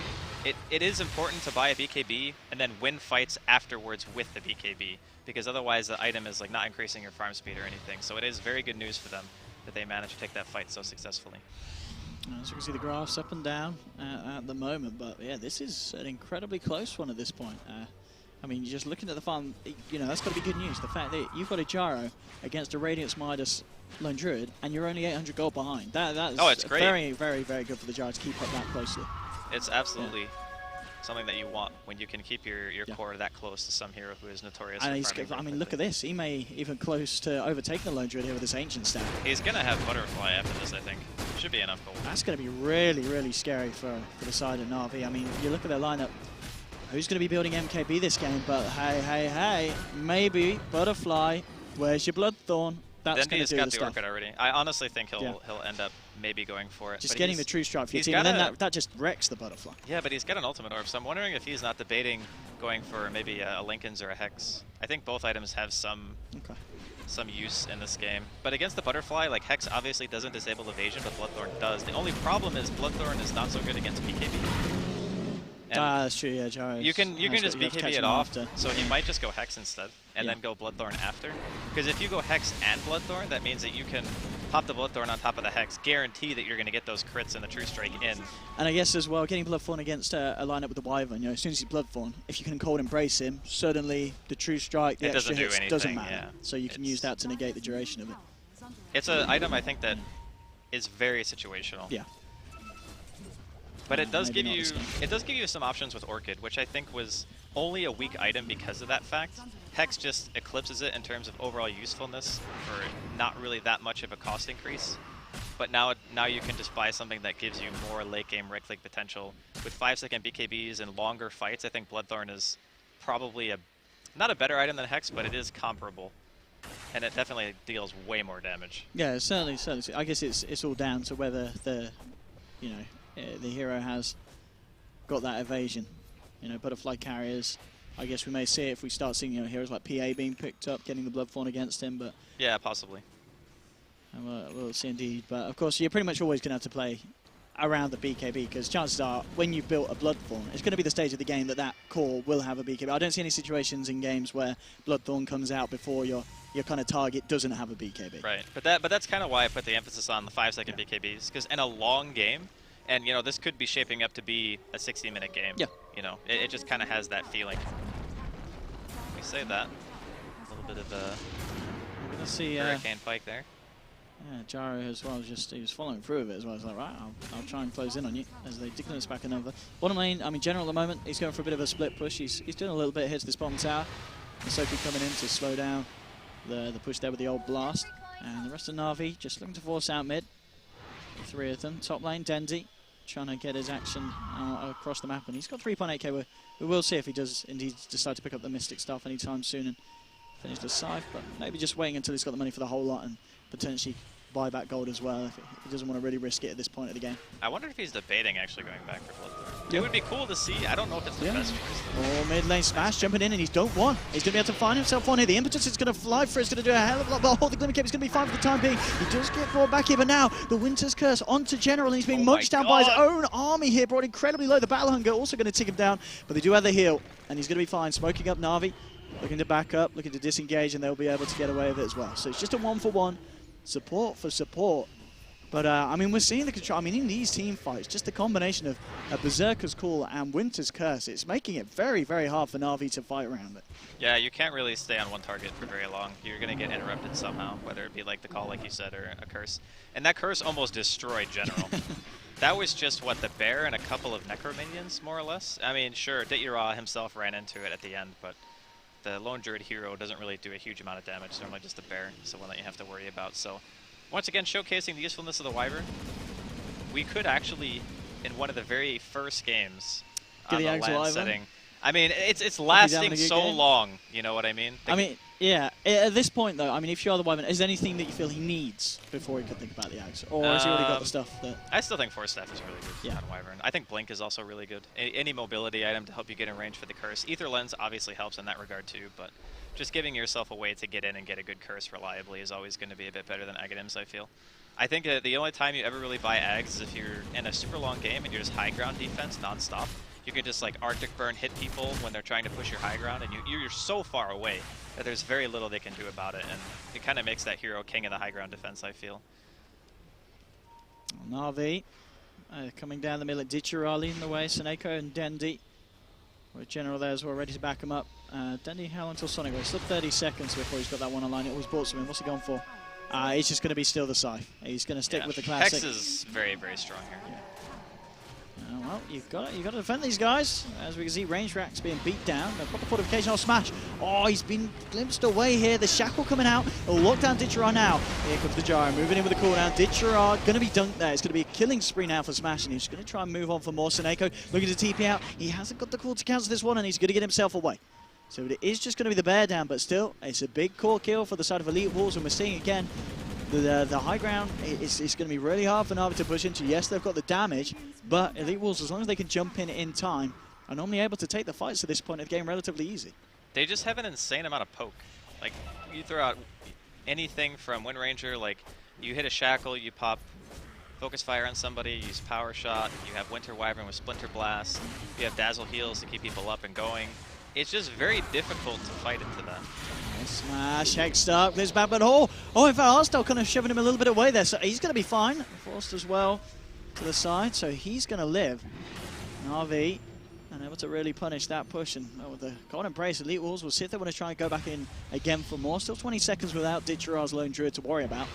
it is important to buy a BKB and then win fights afterwards with the BKB, because otherwise the item is like not increasing your farm speed or anything. So it is very good news for them that they managed to take that fight so successfully. As you can see, the graphs up and down at the moment, but yeah, this is an incredibly close one at this point. I mean, just looking at the farm, you know, that's got to be good news. The fact that you've got a Gyro against a Radiance Midas Lone Druid, and you're only 800 gold behind. That is it's great. Very, very, very good for the Gyro to keep up that closely. It's absolutely something that you want when you can keep your core that close to some hero who is notorious. And I mean, look at this. He may even close to overtaking the Lone Druid here with this Ancient Staff. He's going to have Butterfly after this, I think. Should be enough gold. That's going to be really, really scary for the side of Na'Vi. I mean, you look at their lineup. Who's going to be building MKB this game? But hey, maybe Butterfly. Where's your Bloodthorn? That's going to do got the the stuff. Orchid already. I honestly think he'll end up maybe going for it. Just but getting the True Strike for your team, and then that just wrecks the Butterfly. Yeah, but he's got an Ultimate Orb, so I'm wondering if he's not debating going for maybe a Linken's or a Hex. I think both items have some some use in this game. But against the Butterfly, like Hex obviously doesn't disable evasion, but Bloodthorn does. The only problem is Bloodthorn is not so good against BKB. And That's true, yeah, Gyro. you can just you have to catch BKB it him off, after. so he might just go Hex instead, and Yeah. then go Bloodthorn after. Because if you go Hex and Bloodthorn, that means that you can pop the Bloodthorn on top of the Hex, guarantee that you're going to get those crits and the True Strike in. And I guess as well, getting Bloodthorn against a lineup with the Wyvern, as soon as you Bloodthorn, if you can cold embrace him, suddenly the True Strike, the It extra doesn't do hits anything, doesn't matter. yeah. So you can use that to negate the duration of it. It's an item I think that is very situational. Yeah. But it does Maybe give not you this game. some options with Orchid, which I think was only a weak item because of that fact. Hex just eclipses it in terms of overall usefulness for not really that much of a cost increase. But now you can just buy something that gives you more late game Rick League potential. With 5-second BKBs and longer fights, I think Bloodthorn is probably not a better item than Hex, but it is comparable. And it definitely deals way more damage. Yeah, certainly. I guess it's all down to whether the hero has got that evasion. Butterfly carriers. I guess we may see it if we start seeing heroes like PA being picked up, getting the Bloodthorn against him. But Yeah, possibly. we'll see indeed. But of course, you're pretty much always going to have to play around the BKB because chances are, when you built a Bloodthorn, it's going to be the stage of the game that core will have a BKB. I don't see any situations in games where Bloodthorn comes out before your kind of target doesn't have a BKB. Right, but that's kind of why I put the emphasis on the 5-second BKBs, because in a long game, and this could be shaping up to be a 60-minute game. Yeah. It just kind of has that feeling. We say that. A little bit of a Let's see. hurricane pike there. Yeah, Gyro as well, he was following through with it as well. He's like, right, I'll try and close in on you as they dig this back another. Bottom lane, General at the moment, he's going for a bit of a split push. He's doing a little bit of hits to this bottom tower. Sophie coming in to slow down the push there with the old blast. And the rest of Na'Vi just looking to force out mid. The three of them. Top lane, Dendi, trying to get his action across the map. And he's got 3.8k. We will see if he does indeed decide to pick up the Mystic stuff anytime soon and finish the Scythe. But maybe just waiting until he's got the money for the whole lot and potentially buy back gold as well if he doesn't want to really risk it at this point of the game. I wonder if he's debating actually going back for Bloodthorn. It would be cool to see. I don't know if it's the best choice. Oh, mid lane smash, jumping in, and he's done one. He's going to be able to find himself one here. The impetus is going to fly for it. It's going to do a hell of a lot. But the Glimmer Cape is going to be fine for the time being. He does get brought back here, but now the Winter's Curse onto General, and he's being munched down by his own army here, brought incredibly low. The Battle Hunger also going to tick him down, but they do have the heal, and he's going to be fine. Smoking up Na'Vi, looking to back up, looking to disengage, and they'll be able to get away with it as well. So it's just a 1-for-1, support for support. But, we're seeing the control. In these team fights, just the combination of Berserker's Call and Winter's Curse, it's making it very, very hard for Na'Vi to fight around it. Yeah, you can't really stay on one target for very long. You're going to get interrupted somehow, whether it be like the call, like you said, or a curse. And that curse almost destroyed General. That was just, the bear and a couple of Necro minions, more or less? Sure, Dit-Ura himself ran into it at the end, but the Lone Druid hero doesn't really do a huge amount of damage. It's normally just the bear, so one that you have to worry about. So, once again, showcasing the usefulness of the Wyvern. We could actually, in one of the very first games Get on the the Axe land Wyvern? setting, it's having lasting a good so game. long, you know what I mean? Yeah, at this point though, if you are the Wyvern, is there anything that you feel he needs before he could think about the Axe? Or has he already got the stuff that... I still think Force Staff is really good Yeah. on Wyvern. I think Blink is also really good. Any mobility item to help you get in range for the curse. Aether Lens obviously helps in that regard too, but just giving yourself a way to get in and get a good curse reliably is always going to be a bit better than Aghanims, I feel. I think the only time you ever really buy Ags is if you're in a super long game and you're just high ground defense non-stop. You can just Arctic Burn hit people when they're trying to push your high ground, and you're so far away that there's very little they can do about it, and it kind of makes that hero king of the high ground defense, I feel. Na'Vi coming down the middle at Dit-Ura leading the way. Seneko and Dendi with General there as well, ready to back him up. Dendi, how long until Sonic Wave? Still 30 seconds before he's got that one online. It always bought something. What's he going for? He's just going to be still the Scythe. He's going to stick with the classic. Hex is very, very strong here. Yeah. Well, you've got to defend these guys. As we can see, range racks being beat down. They've got the fortification on smash. Oh, he's been glimpsed away here. The shackle coming out. He'll lock down Dit-Ura now. Here comes the Gyro, moving in with the cooldown. Dit-Ura going to be dunked there. It's going to be a killing spree now for Smash, and he's going to try and move on for more. Seneko looking to TP out. He hasn't got the call to cancel this one, and he's going to get himself away. So it is just going to be the bear down, but still, it's a big core kill for the side of Elite Wolves, and we're seeing again the high ground. It's going to be really hard for Na'Vi to push into. Yes, they've got the damage, but Elite Wolves, as long as they can jump in time, are normally able to take the fights to this point of the game relatively easy. They just have an insane amount of poke. You throw out anything from Wind Ranger, like you hit a shackle, you pop Focus Fire on somebody, you use Power Shot, you have Winter Wyvern with Splinter Blast, you have Dazzle Heals to keep people up and going. It's just very difficult to fight into that. Smash, Hex up, clears back, but in fact, Arstyle kind of shoving him a little bit away there, so he's going to be fine. Forced as well to the side, so he's going to live. Na'Vi unable to really punish that push, and with the Cold Embrace, Elite Wolves will see if they want to try and go back in again for more. Still 20 seconds without Ditchara's Lone Druid to worry about.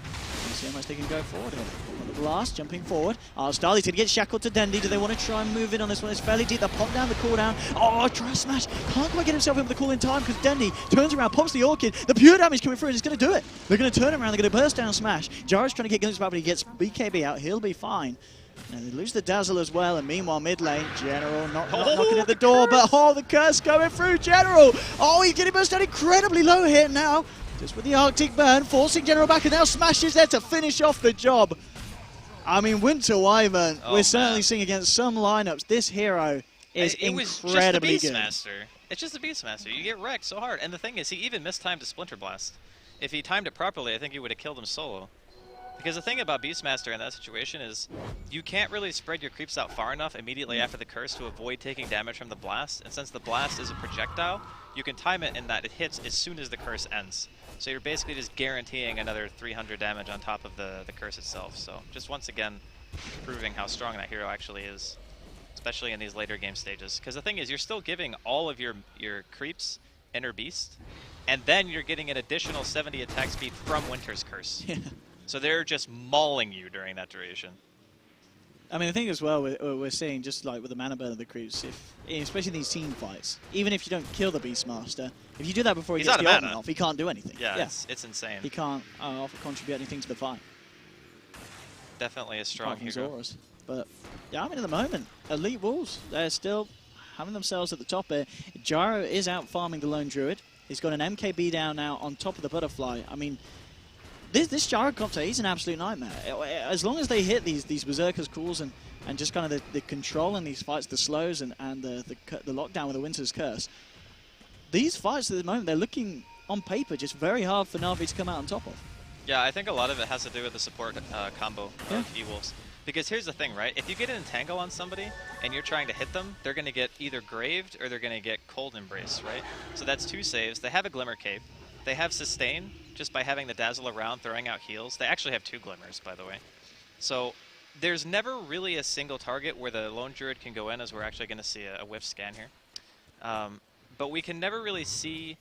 Let's see how much they can go forward here. On the blast, jumping forward. Arstyle, he's going to get shackled to Dendi. Do they want to try and move in on this one? It's fairly deep. They pop down the cooldown. Oh, try a smash. Can't quite get himself in with the cool in time because Dendi turns around, pops the Orchid. The pure damage coming through and he's going to do it. They're going to turn him around. They're going to burst down smash. Jara's trying to get glimpse back, but he gets BKB out. He'll be fine. And they lose the Dazzle as well, and meanwhile mid lane, General not knocking at the door, but the curse going through General. Oh, he's getting burst down incredibly low here now. Just with the Arctic Burn, forcing General back, and now Smash is there to finish off the job. I mean, Winter Wyvern, we're certainly seeing against some lineups, this hero is incredibly good. It's just a Beastmaster. You get wrecked so hard. And the thing is, he even mistimed a Splinter Blast. If he timed it properly, I think he would have killed him solo. Because the thing about Beastmaster in that situation is you can't really spread your creeps out far enough immediately after the curse to avoid taking damage from the blast. And since the blast is a projectile, you can time it in that it hits as soon as the curse ends. So you're basically just guaranteeing another 300 damage on top of the curse itself. So just once again, proving how strong that hero actually is, especially in these later game stages. Because the thing is, you're still giving all of your creeps Inner Beast, and then you're getting an additional 70 attack speed from Winter's Curse. Yeah. So they're just mauling you during that duration. I mean, the thing as well, we're seeing just like with the mana burn of the creeps, especially in these team fights, even if you don't kill the Beastmaster, if you do that before he gets the ultimate off, he can't do anything. Yeah. It's insane. He can't contribute anything to the fight. Definitely a strong hero. Zoras. But yeah, I mean, at the moment, Elite Wolves, they're still having themselves at the top here. Jaro is out farming the Lone Druid. He's got an MKB down now on top of the Butterfly. I mean, this Gyrocopter, he's an absolute nightmare. As long as they hit these Berserker's calls and just kind of the control in these fights, the slows and the lockdown with the Winter's Curse, these fights at the moment, they're looking on paper just very hard for Na'Vi to come out on top of. Yeah, I think a lot of it has to do with the support combo of E-Wolves. Because here's the thing, right? If you get an Entangle on somebody and you're trying to hit them, they're going to get either Graved or they're going to get Cold Embrace, right? So that's 2 saves. They have a Glimmer Cape. They have Sustain just by having the Dazzle around, throwing out heals. They actually have 2 Glimmers, by the way. So there's never really a single target where the Lone Druid can go in, as we're actually going to see a whiff scan here. But we can never really see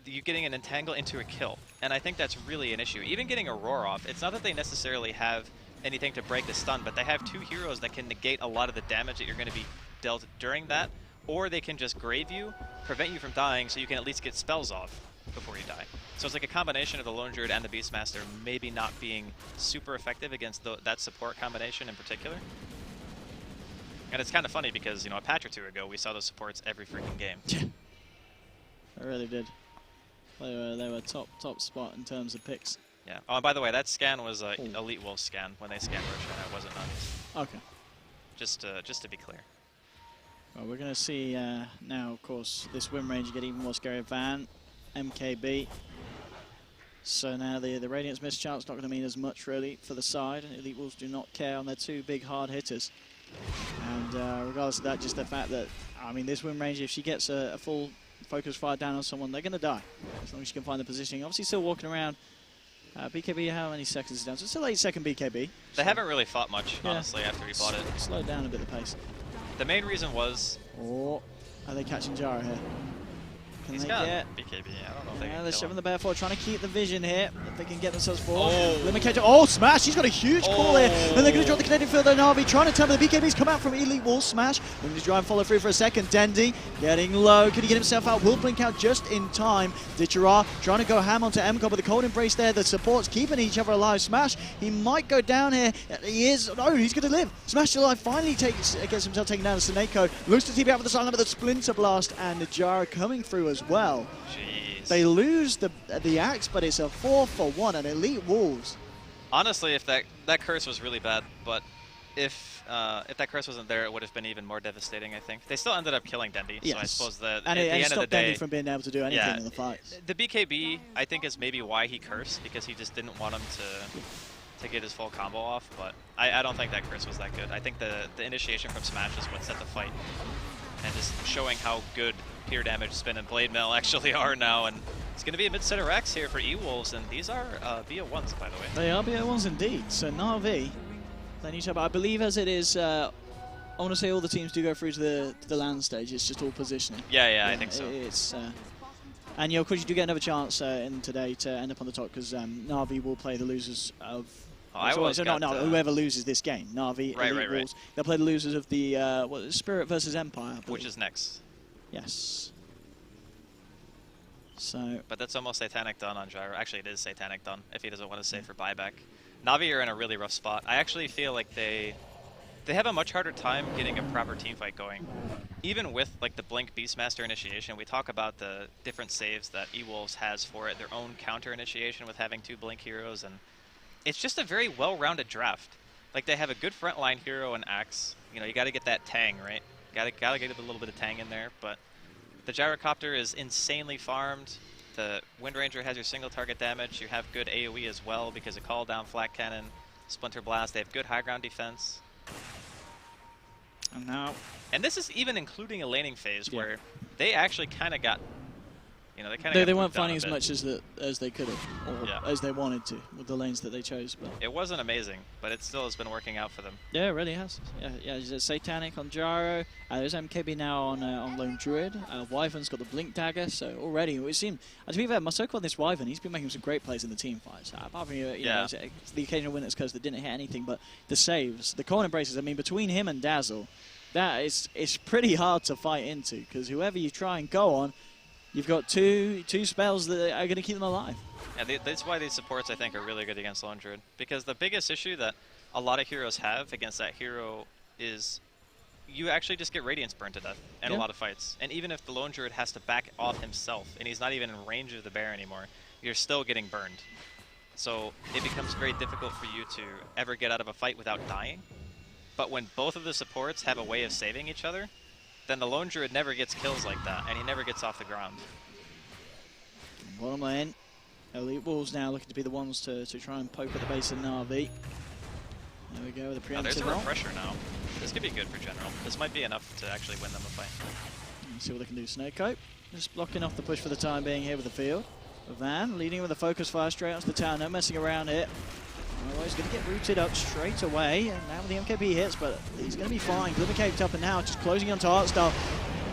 you getting an Entangle into a kill. And I think that's really an issue. Even getting a Roar off, it's not that they necessarily have anything to break the stun, but they have 2 heroes that can negate a lot of the damage that you're going to be dealt during that, or they can just grave you, prevent you from dying, so you can at least get spells off before you die. So it's like a combination of the Lone Druid and the Beastmaster maybe not being super effective against that support combination in particular. And it's kind of funny because, you know, a patch or 2 ago, we saw those supports every freaking game. Yeah, I really did. They were top spot in terms of picks. Yeah. Oh, and by the way, that scan was Elite Wolf scan when they scanned Roshan. It wasn't Na'Vi's. Okay. Just to be clear. Well, we're going to see now, of course, this Wind Ranger get even more scary. Van, MKB. So now the Radiance Mischart's not going to mean as much, really, for the side. Elite Wolves do not care on their 2 big hard hitters. And regardless of that, just the fact that, I mean, this Wind Ranger, if she gets a full focus fire down on someone, they're going to die. As long as she can find the positioning. Obviously still walking around. BKB, how many seconds is down? So still 8-second BKB. They haven't really fought much, honestly, after we bought it. Slowed down a bit the pace. The main reason was... Oh, are they catching Jaro here? Can he's they got get... BKB. I don't know if they can they're kill shoving him. the bear forward, trying to keep the vision here. If they can get themselves forward. Oh. Limit catch. Oh, smash! He's got a huge call here. Then they're going to drop the kinetic field on Na'Vi, trying to tell them the BKB's come out from Elite Wolf. Smash. Looking to try and follow through for a second. Dendi getting low. Can he get himself out? Will blink out just in time. Ditchara trying to go ham onto MCOB with the cold embrace there. The supports keeping each other alive. Smash. He might go down here. He is. No, he's going to live. Smash alive. Finally gets himself taken down to Snakecode. Looks to TP out for the silent, but the Splinter Blast and the Jaro coming through as well. Jeez. They lose the axe, but it's a 4-for-1 and Elite Wolves. Honestly, if that curse was really bad, but if that curse wasn't there, it would have been even more devastating, I think. They still ended up killing Dendi, so I Yes. suppose that And at it the end of the stopped day... Dendi from being able to do anything in the fight. The BKB, I think, is maybe why he cursed, because he just didn't want him to get his full combo off, but I don't think that curse was that good. I think the initiation from Smash is what set the fight, and just showing how good Pure Damage, Spin, and Blade Mail actually are now, and it's going to be a mid-set Rex here for E-Wolves, and these are BO1s, by the way. They are BO1s indeed. So Na'Vi, they need to, I believe as it is, I want to say all the teams do go through to the land stage. It's just all positioning. Yeah, I think so. It's and of course you do get another chance in today to end up on the top because Na'Vi will play the losers of. Whoever loses this game, Na'Vi, right. Wolves, they'll play the losers of the Spirit versus Empire, which is next. Yes. So. But that's almost Satanic Dawn on Gyro. Actually, it is Satanic Dawn if he doesn't want to save for buyback. Na'Vi are in a really rough spot. I actually feel like they have a much harder time getting a proper team fight going. Even with like the Blink Beastmaster initiation, we talk about the different saves that E-Wolves has for it, their own counter initiation with having 2 Blink heroes, and it's just a very well-rounded draft. Like they have a good frontline hero and Axe. You know, you got to get that Tang, right? Gotta get a little bit of Tang in there, but the Gyrocopter is insanely farmed. The Wind Ranger has your single target damage. You have good AoE as well because of Call Down, Flak Cannon, Splinter Blast. They have good high ground defense. And now. And this is even including a laning phase where they actually kind of got, you know, they weren't finding as much as they could have, or as they wanted to, with the lanes that they chose. But it wasn't amazing, but it still has been working out for them. Yeah, it really has. Yeah. There's Satanic on Gyro. There's MKB now on Lone Druid. Wyvern's got the Blink Dagger, so already it seemed. To be fair, Masoko on this Wyvern, he's been making some great plays in the team fights. Apart from you know, it's the occasional winners curse that didn't hit anything, but the saves, the corner embraces. I mean, between him and Dazzle, it's pretty hard to fight into because whoever you try and go on, you've got two spells that are going to keep them alive. Yeah, that's why these supports, I think, are really good against Lone Druid. Because the biggest issue that a lot of heroes have against that hero is you actually just get Radiance burned to death in a lot of fights. And even if the Lone Druid has to back off himself, and he's not even in range of the bear anymore, you're still getting burned. So it becomes very difficult for you to ever get out of a fight without dying. But when both of the supports have a way of saving each other, then the Lone Druid never gets kills like that, and he never gets off the ground. Bottom lane, Elite Wolves now looking to be the ones to try and poke at the base of Na'Vi. There we go with the preemptive. There's a refresher now. This could be good for General. This might be enough to actually win them a fight. Let's see what they can do. Snakecoat just blocking off the push for the time being here with the field. Van leading with a focus fire straight onto the tower, no messing around here. Oh, he's going to get rooted up straight away, and now with the MKB hits, but he's going to be fine. Glimmer caved up, and now just closing onto Artstyle.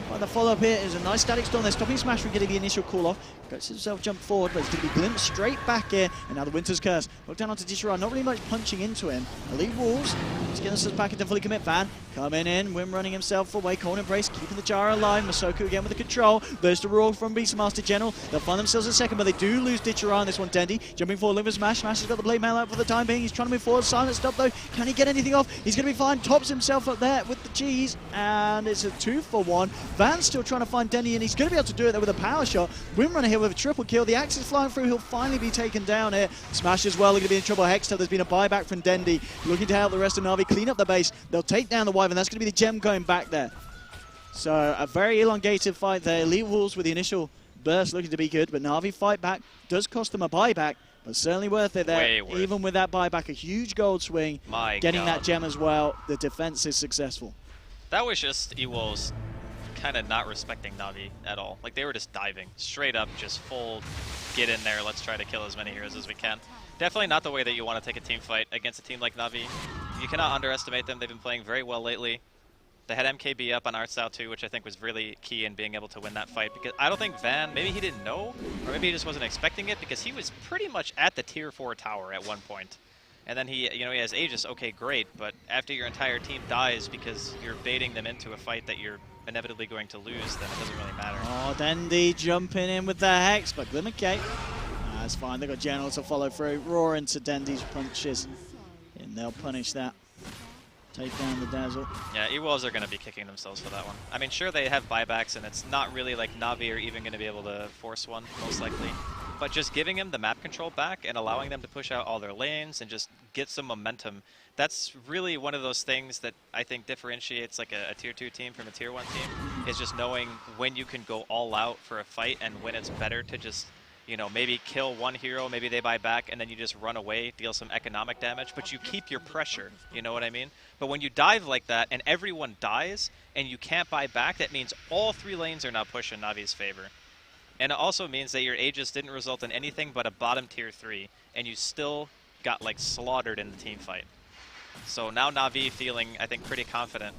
Well, the follow-up here is a nice static storm there, stopping Smash from getting the initial call-off. Gets himself jump forward, but it's going to be glimpsed straight back here, and now the Winter's Curse. Look down onto Disharan, not really much punching into him. Elite Wolves, he's getting us back into fully commit. Van coming in, Wim running himself away, Corn Embrace, keeping the Gyro alive. Masoku again with the control. There's the roar from Beastmaster General. They'll find themselves a second, but they do lose Disharan. This one, Dendi jumping forward, looking for Smash. Smash has got the blade mail out for the time being. He's trying to move forward. Silent stop though. Can he get anything off? He's going to be fine. Tops himself up there with the cheese, and it's a 2-for-1. Van's still trying to find Dendi, and he's going to be able to do it there with a power shot. Windrunner here with a triple kill. The axe is flying through. He'll finally be taken down here. Smash as well. They're going to be in trouble. Hextech, there's been a buyback from Dendi. Looking to help the rest of Na'Vi clean up the base. They'll take down the Wyvern. That's going to be the gem going back there. So a very elongated fight there. Elite Wolves with the initial burst looking to be good, but Na'Vi fight back. Does cost them a buyback, but certainly worth it there. Even with that buyback, a huge gold swing. Getting that gem as well. The defense is successful. That was just E-Wolves kind of not respecting Na'Vi at all. Like, they were just diving straight up, just full get in there, let's try to kill as many heroes as we can. Definitely not the way that you want to take a team fight against a team like Na'Vi. You cannot underestimate them. They've been playing very well lately. They had MKB up on Artstyle too, which I think was really key in being able to win that fight, because I don't think Van, maybe he didn't know, or maybe he just wasn't expecting it, because he was pretty much at the tier 4 tower at one point. And then he has Aegis, okay, great, but after your entire team dies because you're baiting them into a fight that you're inevitably going to lose, then it doesn't really matter. Oh, Dendi jumping in with the Hex, but Glimmer Cape. That's fine, they've got General to follow through, roar into Dendi's punches, and they'll punish that. Take down the Dazzle. Yeah, E-Wolves are going to be kicking themselves for that one. I mean, sure, they have buybacks, and it's not really like Na'Vi are even going to be able to force one, most likely. but just giving him the map control back and allowing them to push out all their lanes and just get some momentum, that's really one of those things that I think differentiates like a tier 2 team from a tier 1 team, is just knowing when you can go all out for a fight and when it's better to just, you know, maybe kill one hero, maybe they buy back, and then you just run away, deal some economic damage, but you keep your pressure, you know what I mean? But when you dive like that and everyone dies and you can't buy back, that means all 3 lanes are now pushing Navi's favor. And it also means that your Aegis didn't result in anything but a bottom tier 3, and you still got like slaughtered in the team fight. So now Na'Vi feeling, I think, pretty confident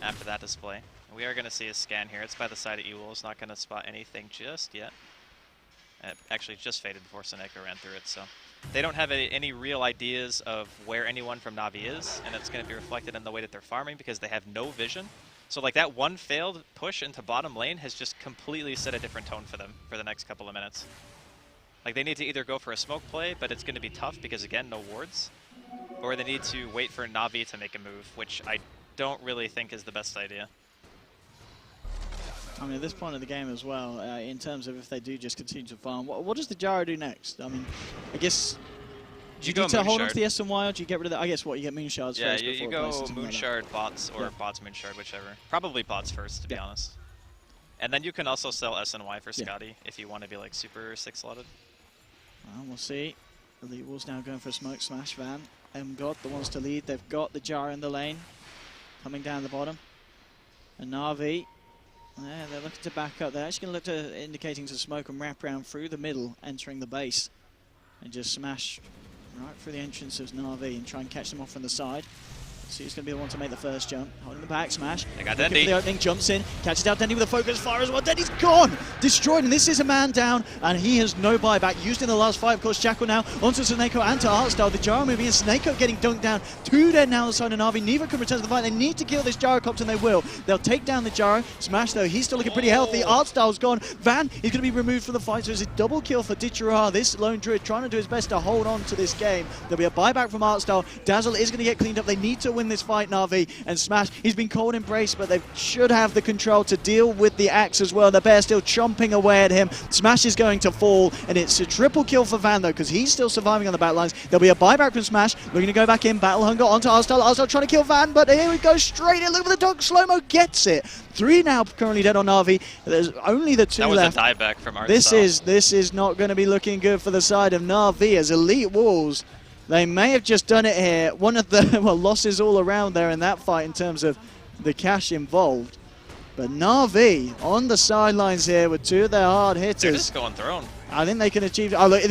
after that display. We are going to see a scan here. It's by the side of Ewol's, not going to spot anything just yet. It actually just faded before Seneko ran through it, so they don't have any real ideas of where anyone from Na'Vi is, and it's going to be reflected in the way that they're farming because they have no vision. So like that one failed push into bottom lane has just completely set a different tone for them for the next couple of minutes. Like they need to either go for a smoke play, but it's going to be tough because again, no wards, or they need to wait for Na'Vi to make a move, which I don't really think is the best idea. I mean, at this point of the game as well, in terms of if they do just continue to farm, what does the Jaro do next? I mean, I guess, do you need to hold on to the S and Y, or do you get rid of the, I guess what, you get Moon Shards yeah, first? Yeah, you go Moon like Shard bots, or bots Moon Shard, whichever. Probably bots first, to be honest. And then you can also sell S and Y for Scotty if you want to be like super 6-slotted. Well, we'll see. Elite Wolves now going for a smoke smash. Van got the ones to lead. They've got the Jaro in the lane, coming down the bottom. And Na'Vi, yeah, they're looking to back up. They're actually going to look to indicating to smoke and wrap around through the middle, entering the base, and just smash right through the entrance of Na'Vi and try and catch them off from the side. So he's going to be the one to make the first jump. Holding the back smash. They got Looking Dendi. for the opening, jumps in, catches out Dendi with a focus fire as well. Dendi's gone! Destroyed, and this is a man down, and he has no buyback. Used in the last fight, of course, Jackal now onto Seneko and to Artstar. The Jaro moving, and Seneko getting dunked down. 2 dead now on the side of Na'Vi. Neither can return to the fight. They need to kill this Gyrocopter, and they will. They'll take down the Jaro. Smash, though, he's still looking pretty healthy. Artstar's gone. Van is going to be removed from the fight, so it's a double kill for Dichira. This lone druid trying to do his best to hold on to this game. There'll be a buyback from Artstar. Dazzle is going to get cleaned up. They need to win this fight, Na'Vi. And Smash, he's been cold embraced, but they should have the control to deal with the axe as well. The bear still chomping away at him. Smash is going to fall, and it's a triple kill for Van, though, because he's still surviving on the back lines. There'll be a buyback from Smash, looking to go back in. Battle Hunger onto Artstar. Artstar trying to kill Van, but here we go, straight in. Look at the dog. Slow-mo gets it. 3 now currently dead on Na'Vi. There's only the 2 left. That was a dieback from Artstar. This is not going to be looking good for the side of Na'Vi as Elite Wolves. They may have just done it here. One of the losses all around there in that fight in terms of the cash involved. But Na'Vi on the sidelines here with 2 of their hard hitters. They're just going throne. I think they can achieve. Oh, look,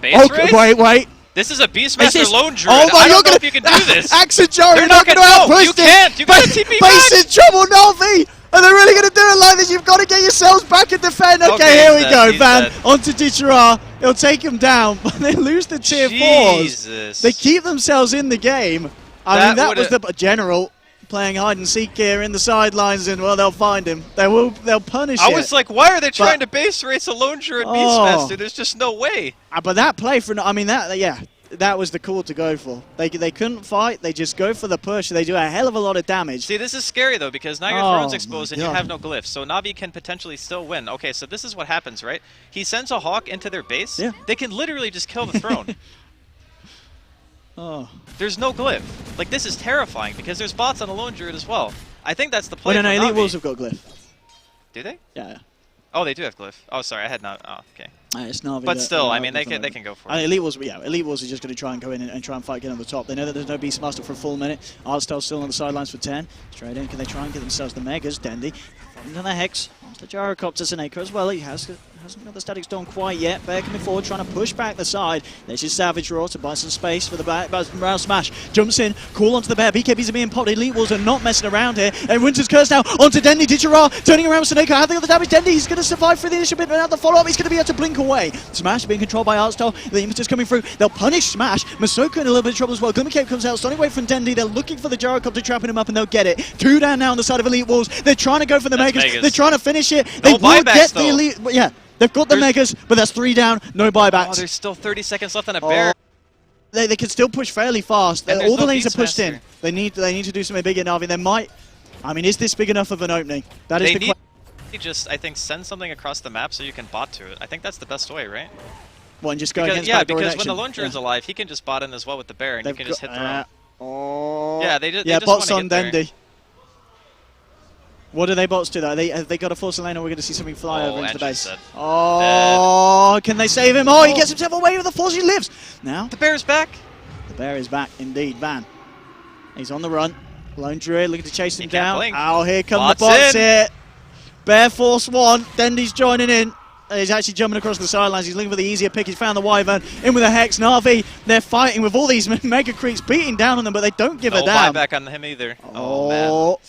Base race? wait. This is a Beastmaster lone druid. Oh my, I don't know if you can do this. Axe and Jaro, You're not going to outpush you this. can't. You got to TP Base back. in trouble, Na'Vi. Are they really going to do it like this? You've got to get yourselves back and defend. Okay, here we go. Van onto Dichira. He'll take him down, but they lose the tier 4s. They keep themselves in the game. I mean, that was the general playing hide and seek here in the sidelines, and well, they'll find him. They'll punish him. I was like, why are they trying to base race a lone druid Beastmaster? There's just no way. But that play for, I mean, that was the call to go for. They couldn't fight. They just go for the push. They do a hell of a lot of damage. See, this is scary, though, because now your throne's exposed and you have no glyphs. So Na'Vi can potentially still win. Okay, so this is what happens, right? He sends a Hawk into their base. Yeah. They can literally just kill the throne. There's no glyph. Like, this is terrifying because there's bots on a lone druid as well. I think that's the play. No, Elite Wolves have got glyph. Do they? Yeah. Oh, they do have glyph. Oh, sorry, I had not. Oh, okay. It's Na'Vi, but still, I mean, they can go for it. Elite Wolves, Elite Wolves are just going to try and go in and try and fight, get on the top. They know that there's no Beastmaster for a full minute. Artstar's still on the sidelines for 10. Straight in, can they try and get themselves the Megas? Dendi, into the Hex. Onto the Gyrocopter, Seneko as well. He hasn't got the Static Storm quite yet. Bear coming forward, trying to push back the side. This is Savage Roar to buy some space for the back. Round Smash jumps in, cool onto the Bear. BKBs are being popped. Elite Wolves are not messing around here. And Winter's Curse now onto Dendi. Dichira turning around Seneko. How they got the damage? Dendi, he's going to survive for the initial bit, but now the follow-up, he's going to be able to blink away. Smash being controlled by Artstar. The Impetus coming through. They'll punish Smash. Masoka in a little bit of trouble as well. Glimmer Cape comes out, starting away from Dendi. They're looking for the Gyrocopter, trapping him up, and they'll get it. 2 down now on the side of Elite Wolves. They're trying to go for the Megas. They're trying to finish it. They will get the Elite. Yeah, they've got the Megas, but that's 3 down. No buybacks. Oh, there's still 30 seconds left on a bear. They can still push fairly fast. All the lanes are pushed in. They need to do something big in Na'Vi. They might. I mean, is this big enough of an opening? That is the question. You just, I think, send something across the map so you can bot to it. I think that's the best way, right? One just go Because, against yeah, backdoor because when connection. the lone druid's alive, he can just bot in as well with the bear, and you can just hit the roam. Oh. Yeah, they just bots wanna on get there. Dendi. What do they bots do though? Have they got a force lane, or we're going to see something fly over into the Andrew base? said. Oh, can they save him? Oh, he gets himself away with the force. He lives. Now The bear's back. the bear is back indeed. Van. He's on the run. Lone Druid looking to chase him He can't down. blink. Oh, here come Bots the bots in. here. Bear Force 1. Dendi's joining in. He's actually jumping across the sidelines. He's looking for the easier pick. He's found the Wyvern. In with a Hex. Na'Vi, they're fighting with all these Mega Creeps beating down on them, but they don't give a No damn. buyback on him either. Oh, man. Oh,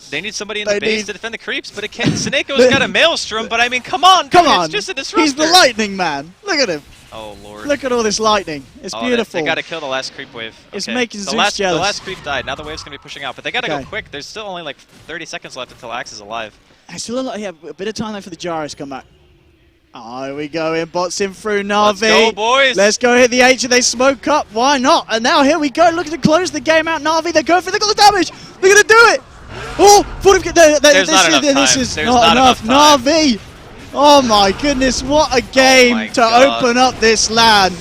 They need somebody in They the base need- to defend the creeps, but it can't. Sineko's got a Maelstrom, but I mean, come on, come dude, on. It's just a disruptor. He's the lightning man. Look at him. Oh, Lord. Look at all this lightning. It's Oh, beautiful. They got to kill the last creep wave. It's Okay. making the Zeus last, jealous. The last creep died. Now the wave's going to be pushing out, but they got to Okay. go quick. There's still only like 30 seconds left until Axe is alive. There's still a bit of time left for the Gyros to come back. Oh, here we go. In bots in through Na'Vi. Let's go, boys. Let's go hit the H and they smoke up. Why not? And now here we go. Looking to close the game out. Na'Vi, they're going for it. They got the damage. They're going to do it. Oh, There's not enough this time. is There's not not enough. enough time. Na'Vi. Oh my goodness, what a game my to God. open up this LAN.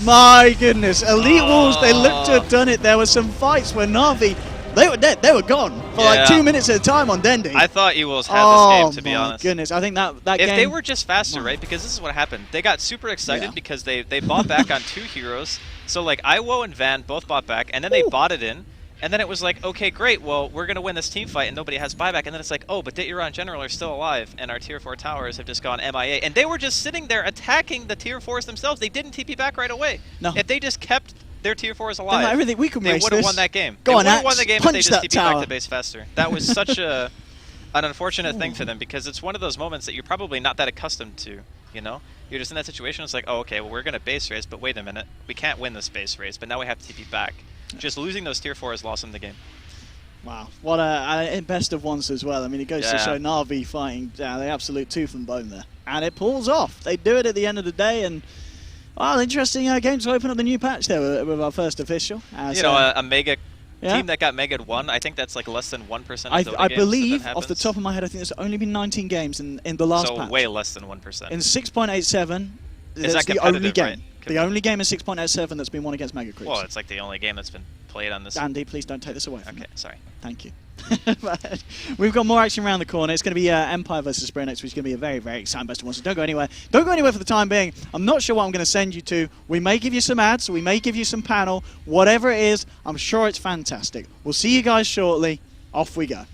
My goodness. Elite Wolves, they looked to have done it. There were some fights where Na'Vi, they were dead. They were gone for like Yeah. 2 minutes at a time on Dendi. I thought Ewolves had Oh this game, to be my honest. goodness, I think that If game. they were just faster, right? Because this is what happened. They got super excited Yeah. because they bought back on 2 heroes. So like Iwo and Van both bought back, and then they bought it in. And then it was like, okay, great, well, we're going to win this team fight, and nobody has buyback. And then it's like, oh, but Ditira and General are still alive, and our Tier 4 towers have just gone MIA. And they were just sitting there attacking the Tier 4s themselves. They didn't TP back right away. No. If they just kept their Tier 4s They're alive, like, everything we can they race would have this. won that game. Go They on, would have won Axe, the game if punch they just that TP back tower. to base faster. That was such an unfortunate thing for them, because it's one of those moments that you're probably not that accustomed to, you know? You're just in that situation, it's like, oh, okay, well, we're going to base race, but wait a minute. We can't win this base race, but now we have to TP back. Just losing those Tier 4s lost them the game. Wow, what a best of ones as well. I mean, it goes to Yeah. show Na'Vi fighting the absolute tooth and bone there. And it pulls off. They do it at the end of the day, and well, interesting game to open up the new patch there with our first official. You know, a mega yeah. team that got Mega'd 1, I think that's like less than 1% of I Dota I games believe, that off the happens. top of my head, I think there's only been 19 games in the last So patch. way less than 1%. In 6.87, that's that the only competitive, game. right? The only game in 6.87 that's been won against Mega Creeps. Well, it's like the only game that's been played on this. Andy, please don't take this away from me. Okay, sorry. Thank you. But we've got more action around the corner. It's going to be Empire versus Spirit next, which is going to be a very, very exciting best of one. So don't go anywhere. Don't go anywhere for the time being. I'm not sure what I'm going to send you to. We may give you some ads. We may give you some panel. Whatever it is, I'm sure it's fantastic. We'll see you guys shortly. Off we go.